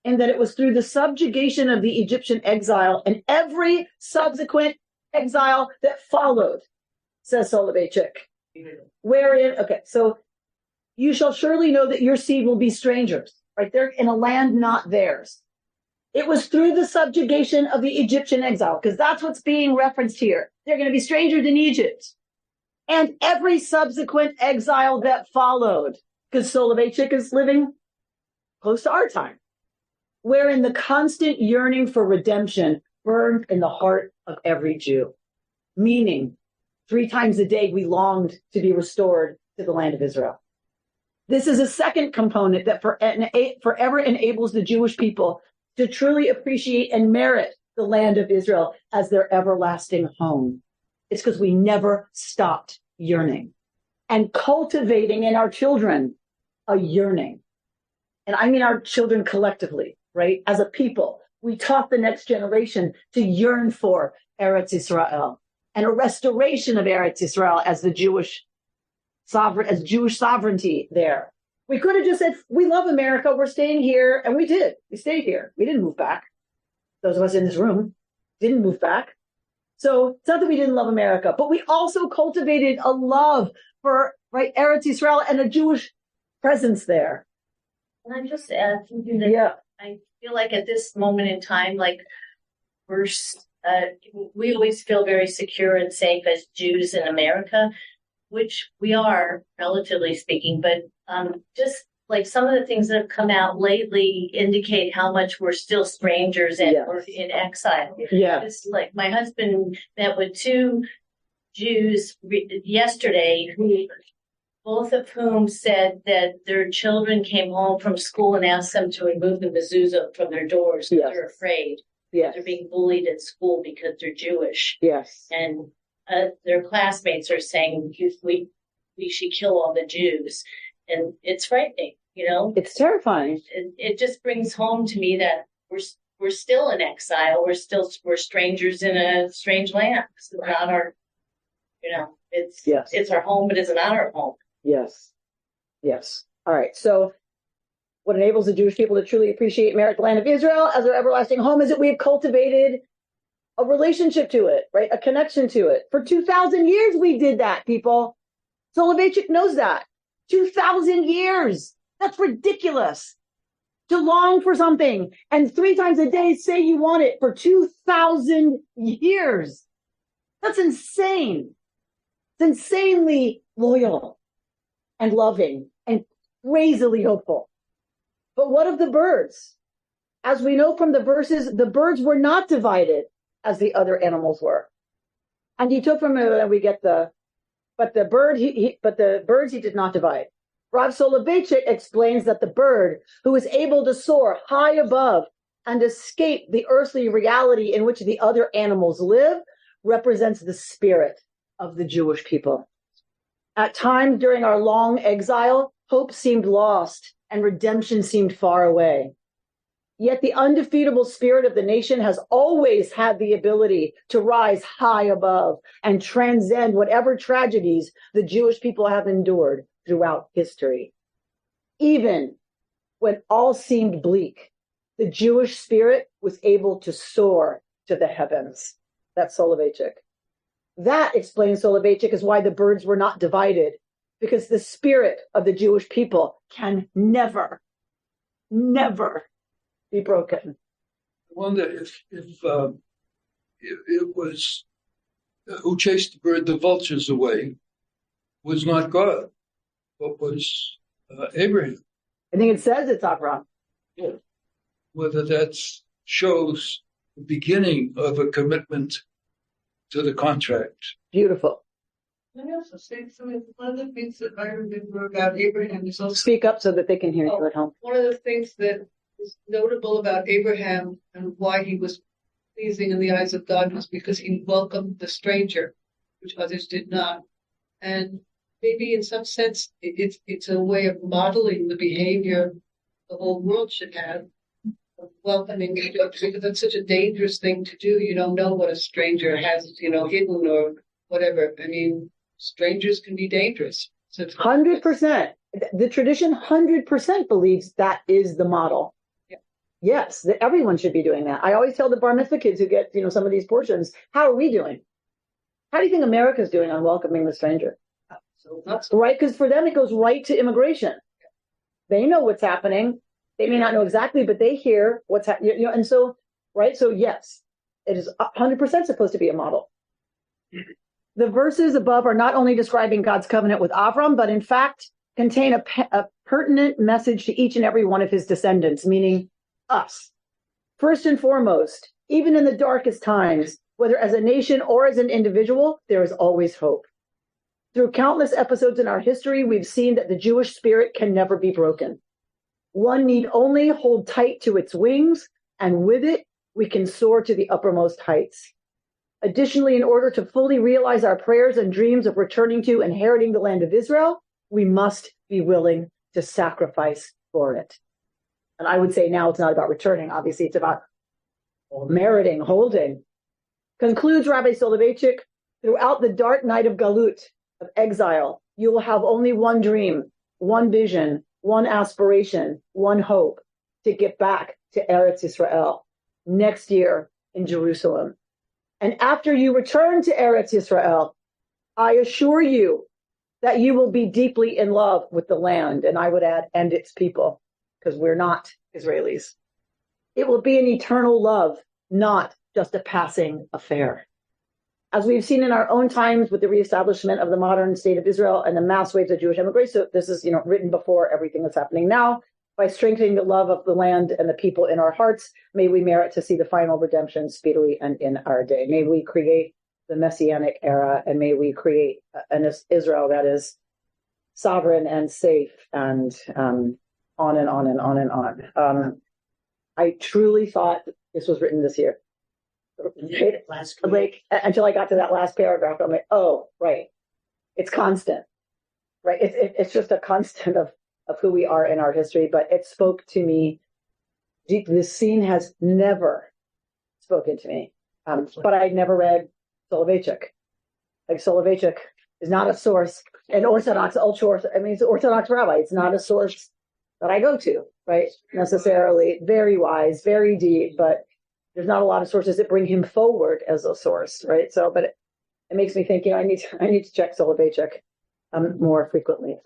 and that it was through the subjugation of the Egyptian exile and every subsequent exile that followed, says Soloveitchik. So you shall surely know that your seed will be strangers, right? They're in a land not theirs. It was through the subjugation of the Egyptian exile, because that's what's being referenced here. They're going to be strangers in Egypt. And every subsequent exile that followed, because Soloveitchik is living close to our time, wherein the constant yearning for redemption burned in the heart of every Jew. Meaning, 3 times a day we longed to be restored to the land of Israel. This is a second component that forever enables the Jewish people to truly appreciate and merit the land of Israel as their everlasting home. It's because we never stopped yearning. and cultivating in our children a yearning. And I mean our children collectively, right? As a people, we taught the next generation to yearn for Eretz Israel and a restoration of Eretz Israel as the Jewish sovereignty there. We could have just said, we love America, we're staying here, and we did. We stayed here. We didn't move back. Those of us in this room didn't move back. So it's not that we didn't love America, but we also cultivated a love for, right, Eretz Israel and a Jewish presence there. Can I just add something that Yeah. I feel like at this moment in time, like we always feel very secure and safe as Jews in America, which we are, relatively speaking, but just like some of the things that have come out lately indicate how much we're still strangers and we're in exile. Yeah. It's like my husband met with two Jews yesterday, both of whom said that their children came home from school and asked them to remove the mezuzah from their doors because they're afraid. Yes. They're being bullied at school because they're Jewish. Yes. And their classmates are saying we should kill all the Jews. And it's frightening, you know? It's terrifying. It just brings home to me that we're still in exile. We're strangers in a strange land. It's not our, you know, it's our home, but it's not our home. Yes. Yes. All right. So what enables the Jewish people to truly appreciate merit the land of Israel as their everlasting home is that we have cultivated a relationship to it, right? A connection to it. For 2,000 years, we did that, people. Soloveitchik knows that. 2,000 years. That's ridiculous. To long for something and 3 times a day say you want it for 2,000 years. That's insane. It's insanely loyal and loving and crazily hopeful. But what of the birds? As we know from the verses, the birds were not divided as the other animals were. And he took from it, we get but the birds he did not divide. Rav Soloveitchik explains that the bird who is able to soar high above and escape the earthly reality in which the other animals live represents the spirit of the Jewish people. At times during our long exile, hope seemed lost and redemption seemed far away. Yet the undefeatable spirit of the nation has always had the ability to rise high above and transcend whatever tragedies the Jewish people have endured throughout history. Even when all seemed bleak, the Jewish spirit was able to soar to the heavens. That's Soloveitchik. That, explains Soloveitchik, is why the birds were not divided, because the spirit of the Jewish people can never be broken. I wonder if it was who chased the vultures away was not God, but was Abraham. I think it says it's Abraham. Yeah. Whether that shows the beginning of a commitment to the contract. Beautiful. Can I also say something? One of the things that I remember about Abraham is also Speak up so that they can hear you at home. one of the things that is notable about Abraham and why he was pleasing in the eyes of God was because he welcomed the stranger, which others did not. And maybe in some sense, it's a way of modeling the behavior the whole world should have, of welcoming, because it's such a dangerous thing to do. You don't know what a stranger has, hidden or whatever. I mean, strangers can be dangerous. So 100%. The tradition 100% believes that is the model. Yeah. Yes, that everyone should be doing that. I always tell the bar mitzvah kids who get, some of these portions, how are we doing? How do you think America's doing on welcoming the stranger? So that's Right, because for them it goes right to immigration. They know what's happening. They may not know exactly, but they hear what's happening. And so, right? So yes, it is 100% supposed to be a model. The verses above are not only describing God's covenant with Avram, but in fact contain a pertinent message to each and every one of his descendants, meaning us. First and foremost, even in the darkest times, whether as a nation or as an individual, there is always hope. Through countless episodes in our history, we've seen that the Jewish spirit can never be broken. One need only hold tight to its wings, and with it, we can soar to the uppermost heights. Additionally, in order to fully realize our prayers and dreams of returning to inheriting the land of Israel, we must be willing to sacrifice for it. And I would say now it's not about returning. Obviously, it's about meriting, holding. Concludes Rabbi Soloveitchik, throughout the dark night of Galut, of exile, you will have only one dream, one vision, one aspiration, one hope, to get back to Eretz Israel next year in Jerusalem. And after you return to Eretz Israel, I assure you that you will be deeply in love with the land, and I would add, and its people, because we're not Israelis. It will be an eternal love, not just a passing affair. As we've seen in our own times with the reestablishment of the modern state of Israel and the mass waves of Jewish immigration, so this is, written before everything that's happening now. By strengthening the love of the land and the people in our hearts, may we merit to see the final redemption speedily and in our day. May we create the Messianic era, and may we create an Israel that is sovereign and safe, and on and on and on and on. I truly thought this was written this year. Like, until I got to that last paragraph, I'm like, oh, right. It's constant, right? It's just a constant of who we are in our history, but it spoke to me. This scene has never spoken to me, but I never read Soloveitchik. Like, Soloveitchik is not a source, an Orthodox, it's an Orthodox rabbi. It's not a source that I go to, right? Necessarily very wise, very deep, but there's not a lot of sources that bring him forward as a source, right? So, but it makes me think, I need to check Soloveitchik more frequently.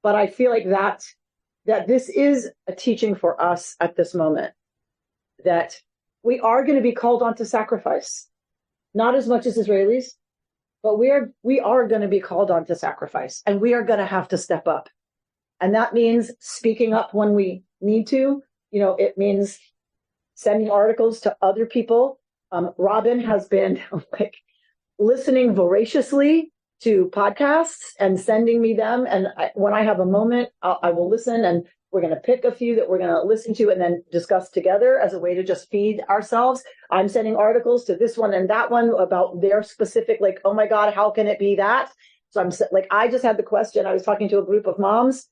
But I feel like that this is a teaching for us at this moment, that we are going to be called on to sacrifice, not as much as Israelis, but we are going to be called on to sacrifice, and we are going to have to step up. And that means speaking up when we need to. It means sending articles to other people. Robin has been listening voraciously to podcasts and sending me them. And when I have a moment, I will listen, and we're going to pick a few that we're going to listen to and then discuss together as a way to just feed ourselves. I'm sending articles to this one and that one about their specific, oh my God, how can it be that? So I just had the question. I was talking to a group of moms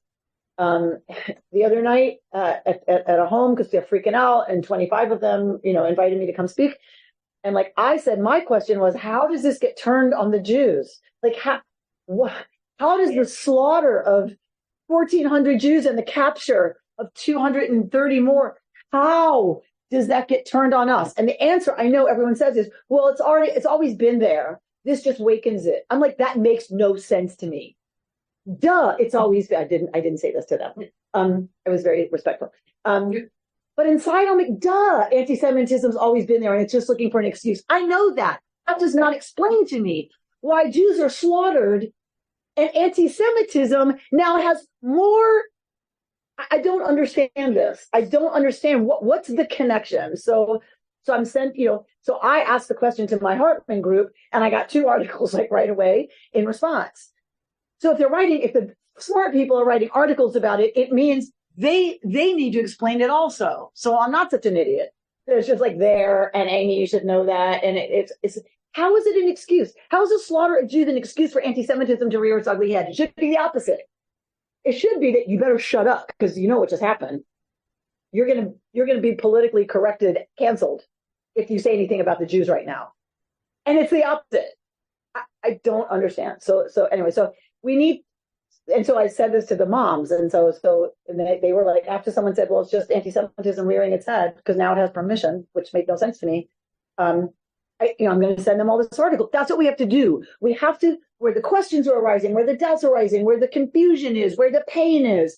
the other night at a home, because they're freaking out, and 25 of them, invited me to come speak. And I said, my question was, how does this get turned on the Jews? How does the slaughter of 1,400 Jews and the capture of 230 more, how does that get turned on us? And the answer, I know everyone says, is, well, it's always been there. This just wakens it. I'm like, that makes no sense to me. Duh, it's always been. I didn't say this to them. I was very respectful. But inside, I'm like, duh, anti-Semitism's always been there, and it's just looking for an excuse. I know that. That does not explain to me why Jews are slaughtered and anti-Semitism now has more. I don't understand this. I don't understand what's the connection. So I'm sent, so I asked the question to my Hartman group, and I got 2 articles right away in response. So if the smart people are writing articles about it, it means they need to explain it also. So I'm not such an idiot. It's just there, and Amy, you should know that. And it's how is it an excuse? How is the slaughter of Jews an excuse for anti-Semitism to rear its ugly head? It should be the opposite. It should be that you better shut up, because you know what just happened. You're gonna be politically corrected, canceled, if you say anything about the Jews right now. And it's the opposite. I don't understand. So anyway, so we need. And so I said this to the moms, and so they were like, after someone said, well, it's just anti-Semitism rearing its head because now it has permission, which made no sense to me. I'm going to send them all this article. That's what we have to do. We have to, where the questions are arising, where the doubts are arising, where the confusion is, where the pain is.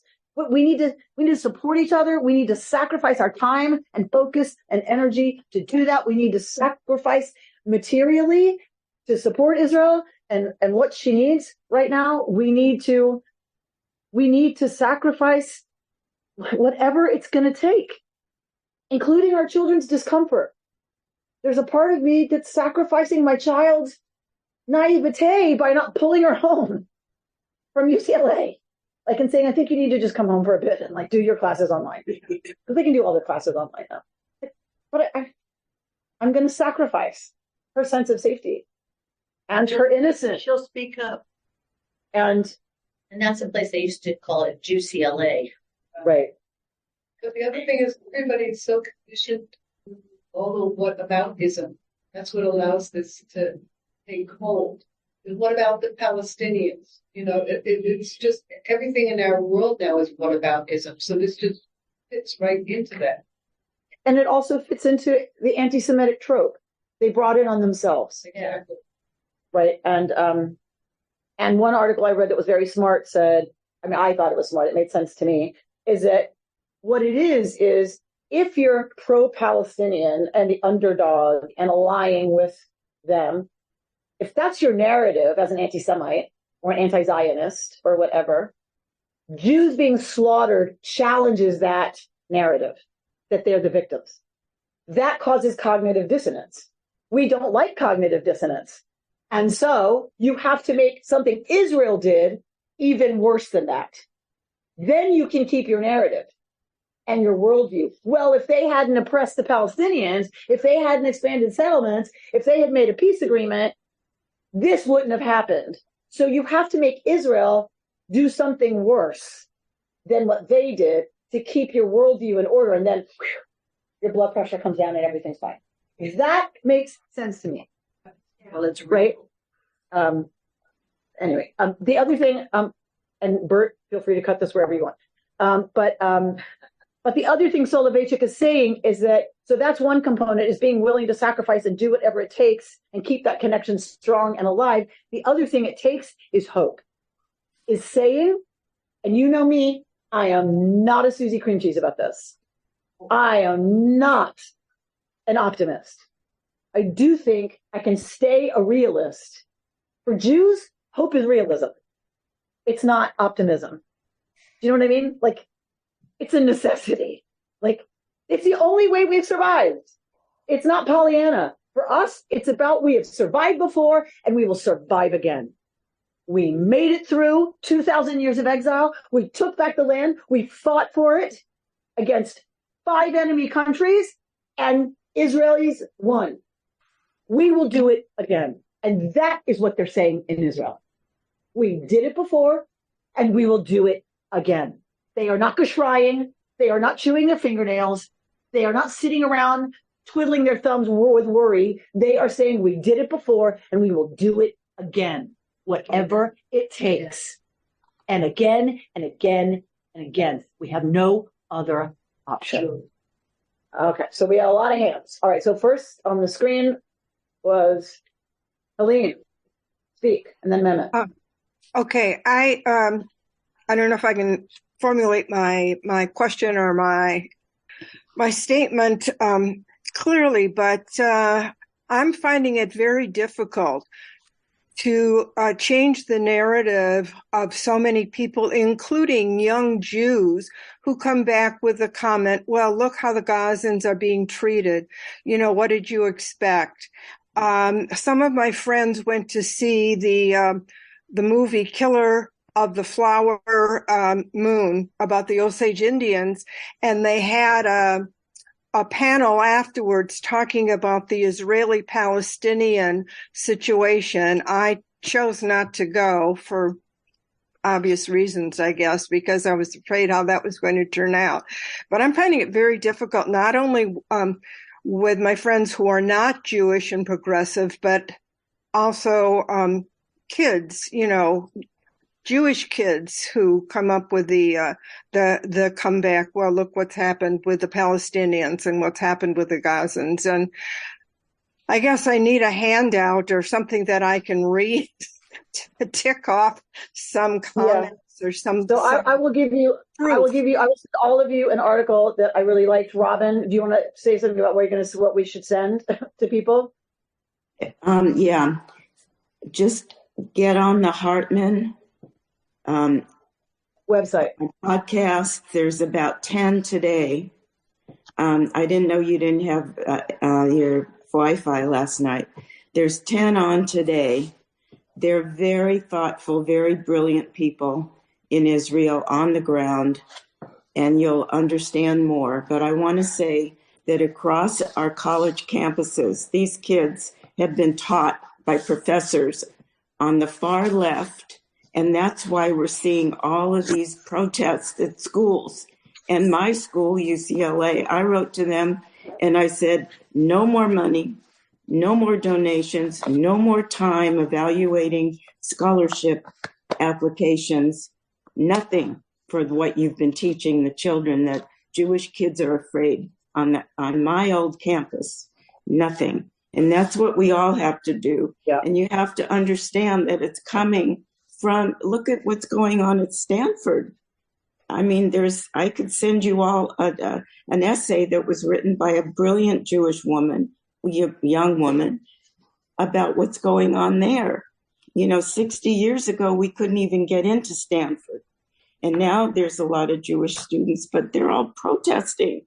We need to support each other. We need to sacrifice our time and focus and energy to do that. We need to sacrifice materially to support Israel and what she needs right now. We need to sacrifice whatever it's going to take, including our children's discomfort. There's a part of me that's sacrificing my child's naivete by not pulling her home from UCLA. And saying, I think you need to just come home for a bit and do your classes online. Because they can do all their classes online now. But I'm going to sacrifice her sense of safety and her innocence. She'll speak up. And that's a place they used to call it Juicy LA. right. But the other thing is everybody's so conditioned to all the what aboutism. That's what allows this to take hold. And what about the Palestinians? You know, it's just everything in our world now is what aboutism. So this just fits right into that. And it also fits into the anti-Semitic trope. They brought it on themselves. Exactly. Right. And one article I read that was very smart said, I mean, I thought it was smart. It made sense to me, is that what it is if you're pro-Palestinian and the underdog and allying with them, if that's your narrative as an anti-Semite or an anti-Zionist or whatever, Jews being slaughtered challenges that narrative that they're the victims. That causes cognitive dissonance. We don't like cognitive dissonance. And so you have to make something Israel did even worse than that. Then you can keep your narrative and your worldview. Well, if they hadn't oppressed the Palestinians, if they hadn't expanded settlements, if they had made a peace agreement, this wouldn't have happened. So you have to make Israel do something worse than what they did to keep your worldview in order. And then your blood pressure comes down and everything's fine. That makes sense to me. Well, it's Right. Anyway, the other thing, and Bert, feel free to cut this wherever you want. But the other thing Soloveitchik is saying is that, so that's one component, is being willing to sacrifice and do whatever it takes and keep that connection strong and alive. The other thing it takes is hope, is saying, and you know me, I am not a Susie Cream Cheese about this. I am not an optimist. I do think I can stay a realist. For Jews, hope is realism. It's not optimism. Do you know what I mean? Like, it's a necessity. Like, it's the only way we've survived. It's not Pollyanna. For us, it's about we have survived before and we will survive again. We made it through 2,000 years of exile. We took back the land. We fought for it against 5 enemy countries, and Israelis won. We will do it again. And that is what they're saying in Israel. We did it before, and we will do it again. They are not geschrying. They are not chewing their fingernails. They are not sitting around twiddling their thumbs with worry. They are saying we did it before, and we will do it again, whatever it takes. And again, and again, and again. We have no other option. Okay, so we have a lot of hands. All right, so first on the screen was Helene. Speak, and then Mehmet. Okay, I don't know if I can formulate my question or my statement clearly, but I'm finding it very difficult to change the narrative of so many people, including young Jews, who come back with the comment, well, look how the Gazans are being treated. You know, what did you expect? Some of my friends went to see the movie Killer of the Flower Moon about the Osage Indians, and they had a panel afterwards talking about the Israeli-Palestinian situation. I chose not to go for obvious reasons, I guess, because I was afraid how that was going to turn out. But I'm finding it very difficult, not only with my friends who are not Jewish and progressive, but also kids, you know, Jewish kids who come up with the comeback. Well, look what's happened with the Palestinians and what's happened with the Gazans. And I guess I need a handout or something that I can read to tick off some comments or some. So I will give you, I will send all of you an article that I really liked. Robin, do you want to say something about what we should send to people? Yeah, just get on the Hartman website podcast. There's about 10 today. I didn't know you didn't have your Wi-Fi last night. There's 10 on today. They're very thoughtful, very brilliant people in Israel on the ground, and you'll understand more. But I want to say that across our college campuses, these kids have been taught by professors on the far left. And that's why we're seeing all of these protests at schools. And my school, UCLA, I wrote to them and I said, no more money, no more donations, no more time evaluating scholarship applications, nothing for what you've been teaching the children that Jewish kids are afraid on my old campus, nothing. And that's what we all have to do. Yeah. And you have to understand that it's coming from, look at what's going on at Stanford. I mean, I could send you all an essay that was written by a brilliant Jewish woman, young woman, about what's going on there. 60 years ago, we couldn't even get into Stanford. And now there's a lot of Jewish students, but they're all protesting.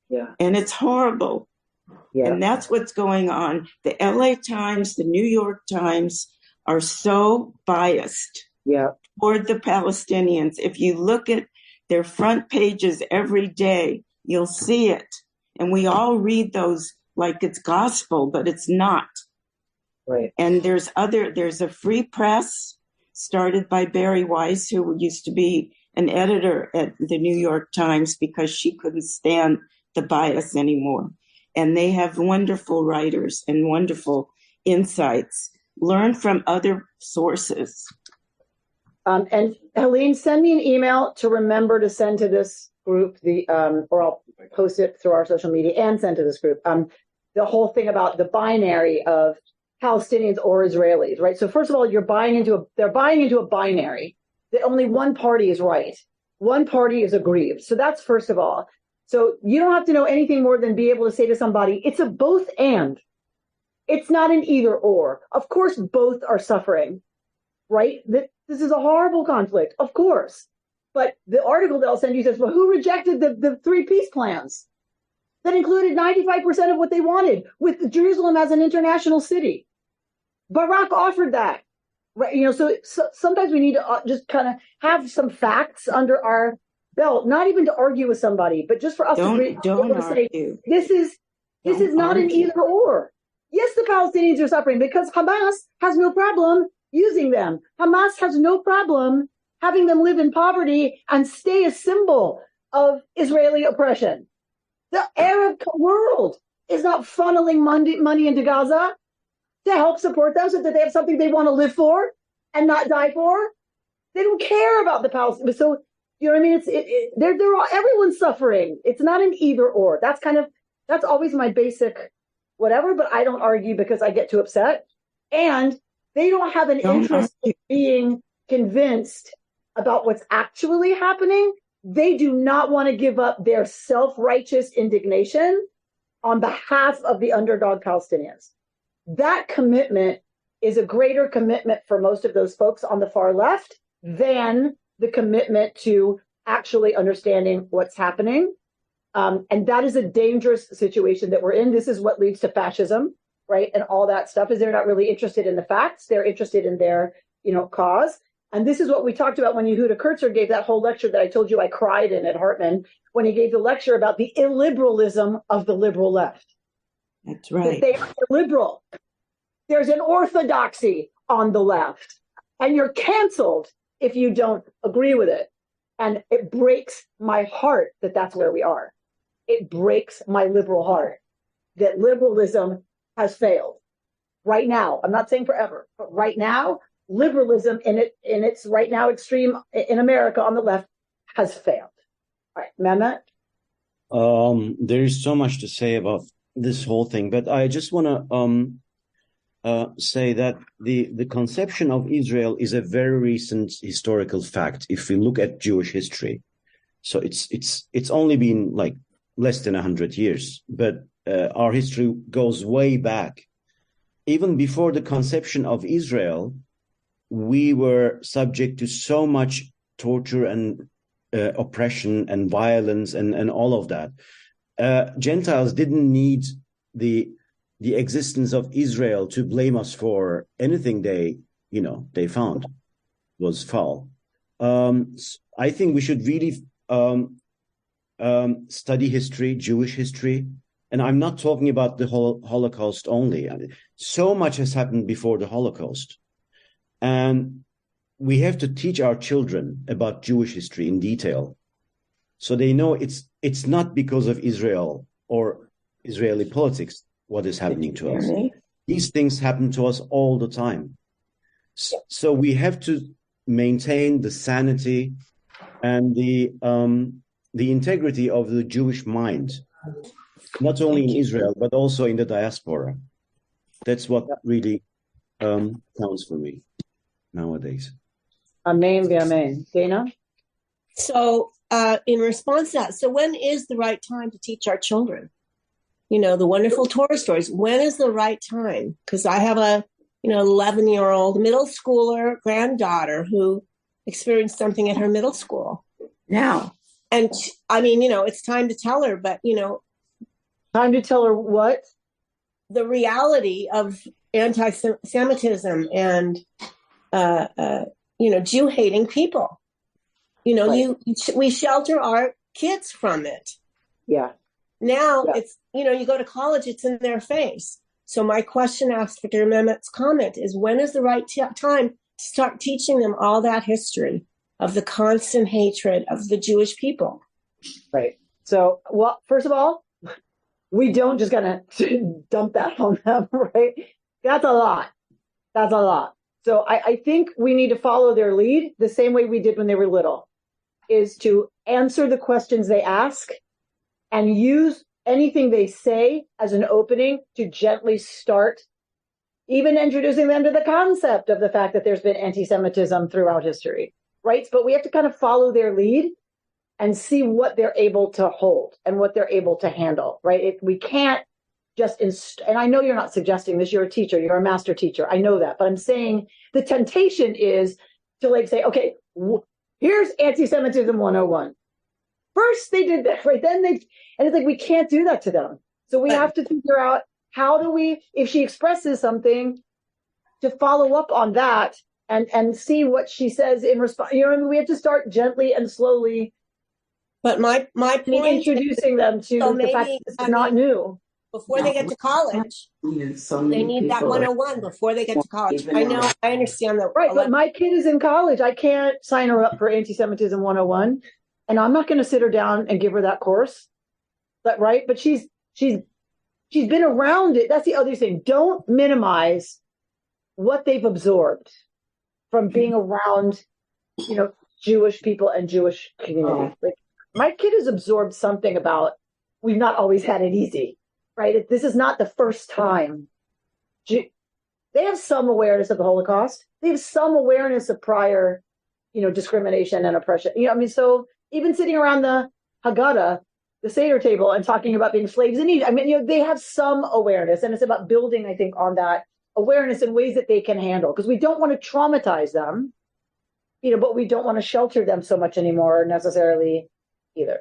Yeah. And it's horrible. Yeah. And that's what's going on. The LA Times, the New York Times are so biased toward the Palestinians. If you look at their front pages every day, you'll see it. And we all read those like it's gospel, but it's not. Right. And there's a free press started by Barry Weiss, who used to be an editor at the New York Times because she couldn't stand the bias anymore. And they have wonderful writers and wonderful insights. Learn from other sources. And Helene, send me an email to remember to send to this group or I'll post it through our social media and send to this group. The whole thing about the binary of Palestinians or Israelis, right? So first of all, they're buying into a binary that only one party is right. One party is aggrieved. So that's first of all. So you don't have to know anything more than be able to say to somebody, it's a both and. It's not an either or. Of course, both are suffering, right? This is a horrible conflict, of course. But the article that I'll send you says, well, who rejected the three peace plans that included 95% of what they wanted with Jerusalem as an international city? Barak offered that, right? So sometimes we need to just kind of have some facts under our belt, not even to argue with somebody, but just for us to say, this is not an either or. Yes, the Palestinians are suffering because Hamas has no problem using them. Hamas has no problem having them live in poverty and stay a symbol of Israeli oppression. The Arab world is not funneling money into Gaza to help support them so that they have something they want to live for and not die for. They don't care about the Palestinians. So, you know what I mean? They're all, everyone's suffering. It's not an either or. That's always my basic whatever, but I don't argue because I get too upset. And they don't have an interest in being convinced about what's actually happening. They do not want to give up their self-righteous indignation on behalf of the underdog Palestinians. That commitment is a greater commitment for most of those folks on the far left than the commitment to actually understanding what's happening. And that is a dangerous situation that we're in. This is what leads to fascism, right? And all that stuff is they're not really interested in the facts. They're interested in their, cause. And this is what we talked about when Yehuda Kurtzer gave that whole lecture that I told you I cried in at Hartman, when he gave the lecture about the illiberalism of the liberal left. That's right. That they are illiberal. There's an orthodoxy on the left, and you're canceled if you don't agree with it. And it breaks my heart that that's where we are. It breaks my liberal heart that liberalism has failed right now. I'm not saying forever, but right now, liberalism in its right now extreme in America on the left has failed. All right, Mehmet? There is so much to say about this whole thing, but I just want to say that the conception of Israel is a very recent historical fact. If we look at Jewish history, so it's only been like less than 100 years, but our history goes way back. Even before the conception of Israel, we were subject to so much torture and oppression and violence and all of that. Gentiles didn't need the existence of Israel to blame us for anything they found was foul. I think we should really study history, Jewish history, And I'm not talking about the Holocaust only. I mean, so much has happened before the Holocaust. And we have to teach our children about Jewish history in detail, so they know it's not because of Israel or Israeli politics what is happening to us. These things happen to us all the time. So we have to maintain the sanity and the integrity of the Jewish mind, not only in Israel, but also in the diaspora. That's what really counts for me nowadays. Amen, amen. Dana? So in response to that, so when is the right time to teach our children? The wonderful Torah stories. When is the right time? Because I have a 11-year-old middle schooler granddaughter who experienced something at her middle school now. And it's time to tell her, but time to tell her what? The reality of anti-Semitism and Jew-hating people. Right. We shelter our kids from it. Yeah. Now it's, you go to college, it's in their face. So my question after Mehmet's comment is, when is the right time to start teaching them all that history of the constant hatred of the Jewish people? Right. So, well, first of all, we don't just gonna dump that on them, right? That's a lot. So I think we need to follow their lead the same way we did when they were little, is to answer the questions they ask and use anything they say as an opening to gently start even introducing them to the concept of the fact that there's been anti-Semitism throughout history, right? But we have to kind of follow their lead and see what they're able to hold and what they're able to handle, right? We can't just, and I know you're not suggesting this, you're a teacher, you're a master teacher, I know that, but I'm saying the temptation is to say, okay, here's anti-Semitism 101. First they did that, right? And it's like, we can't do that to them. So we have to figure out, how do we, if she expresses something, to follow up on that and see what she says in response. We have to start gently and slowly. But my point, introducing them to the fact that it's not new. Before they get to college, they need that 101 before they get to college. I know, I understand that. Right, but my kid is in college. I can't sign her up for anti-Semitism 101, and I'm not going to sit her down and give her that course. But she's been around it. That's the other thing. Don't minimize what they've absorbed from being around, Jewish people and Jewish community. My kid has absorbed something about, we've not always had it easy, right? This is not the first time. They have some awareness of the Holocaust. They have some awareness of prior, discrimination and oppression. So even sitting around the Haggadah, the Seder table, and talking about being slaves in Egypt, they have some awareness, and it's about building, I think, on that awareness in ways that they can handle, because we don't want to traumatize them, but we don't want to shelter them so much anymore necessarily either.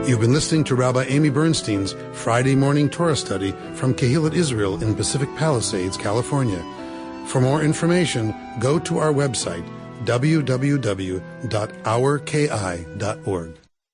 You've been listening to Rabbi Amy Bernstein's Friday morning Torah study from Kehillat Israel in Pacific Palisades, California. For more information, go to our website, www.ourki.org.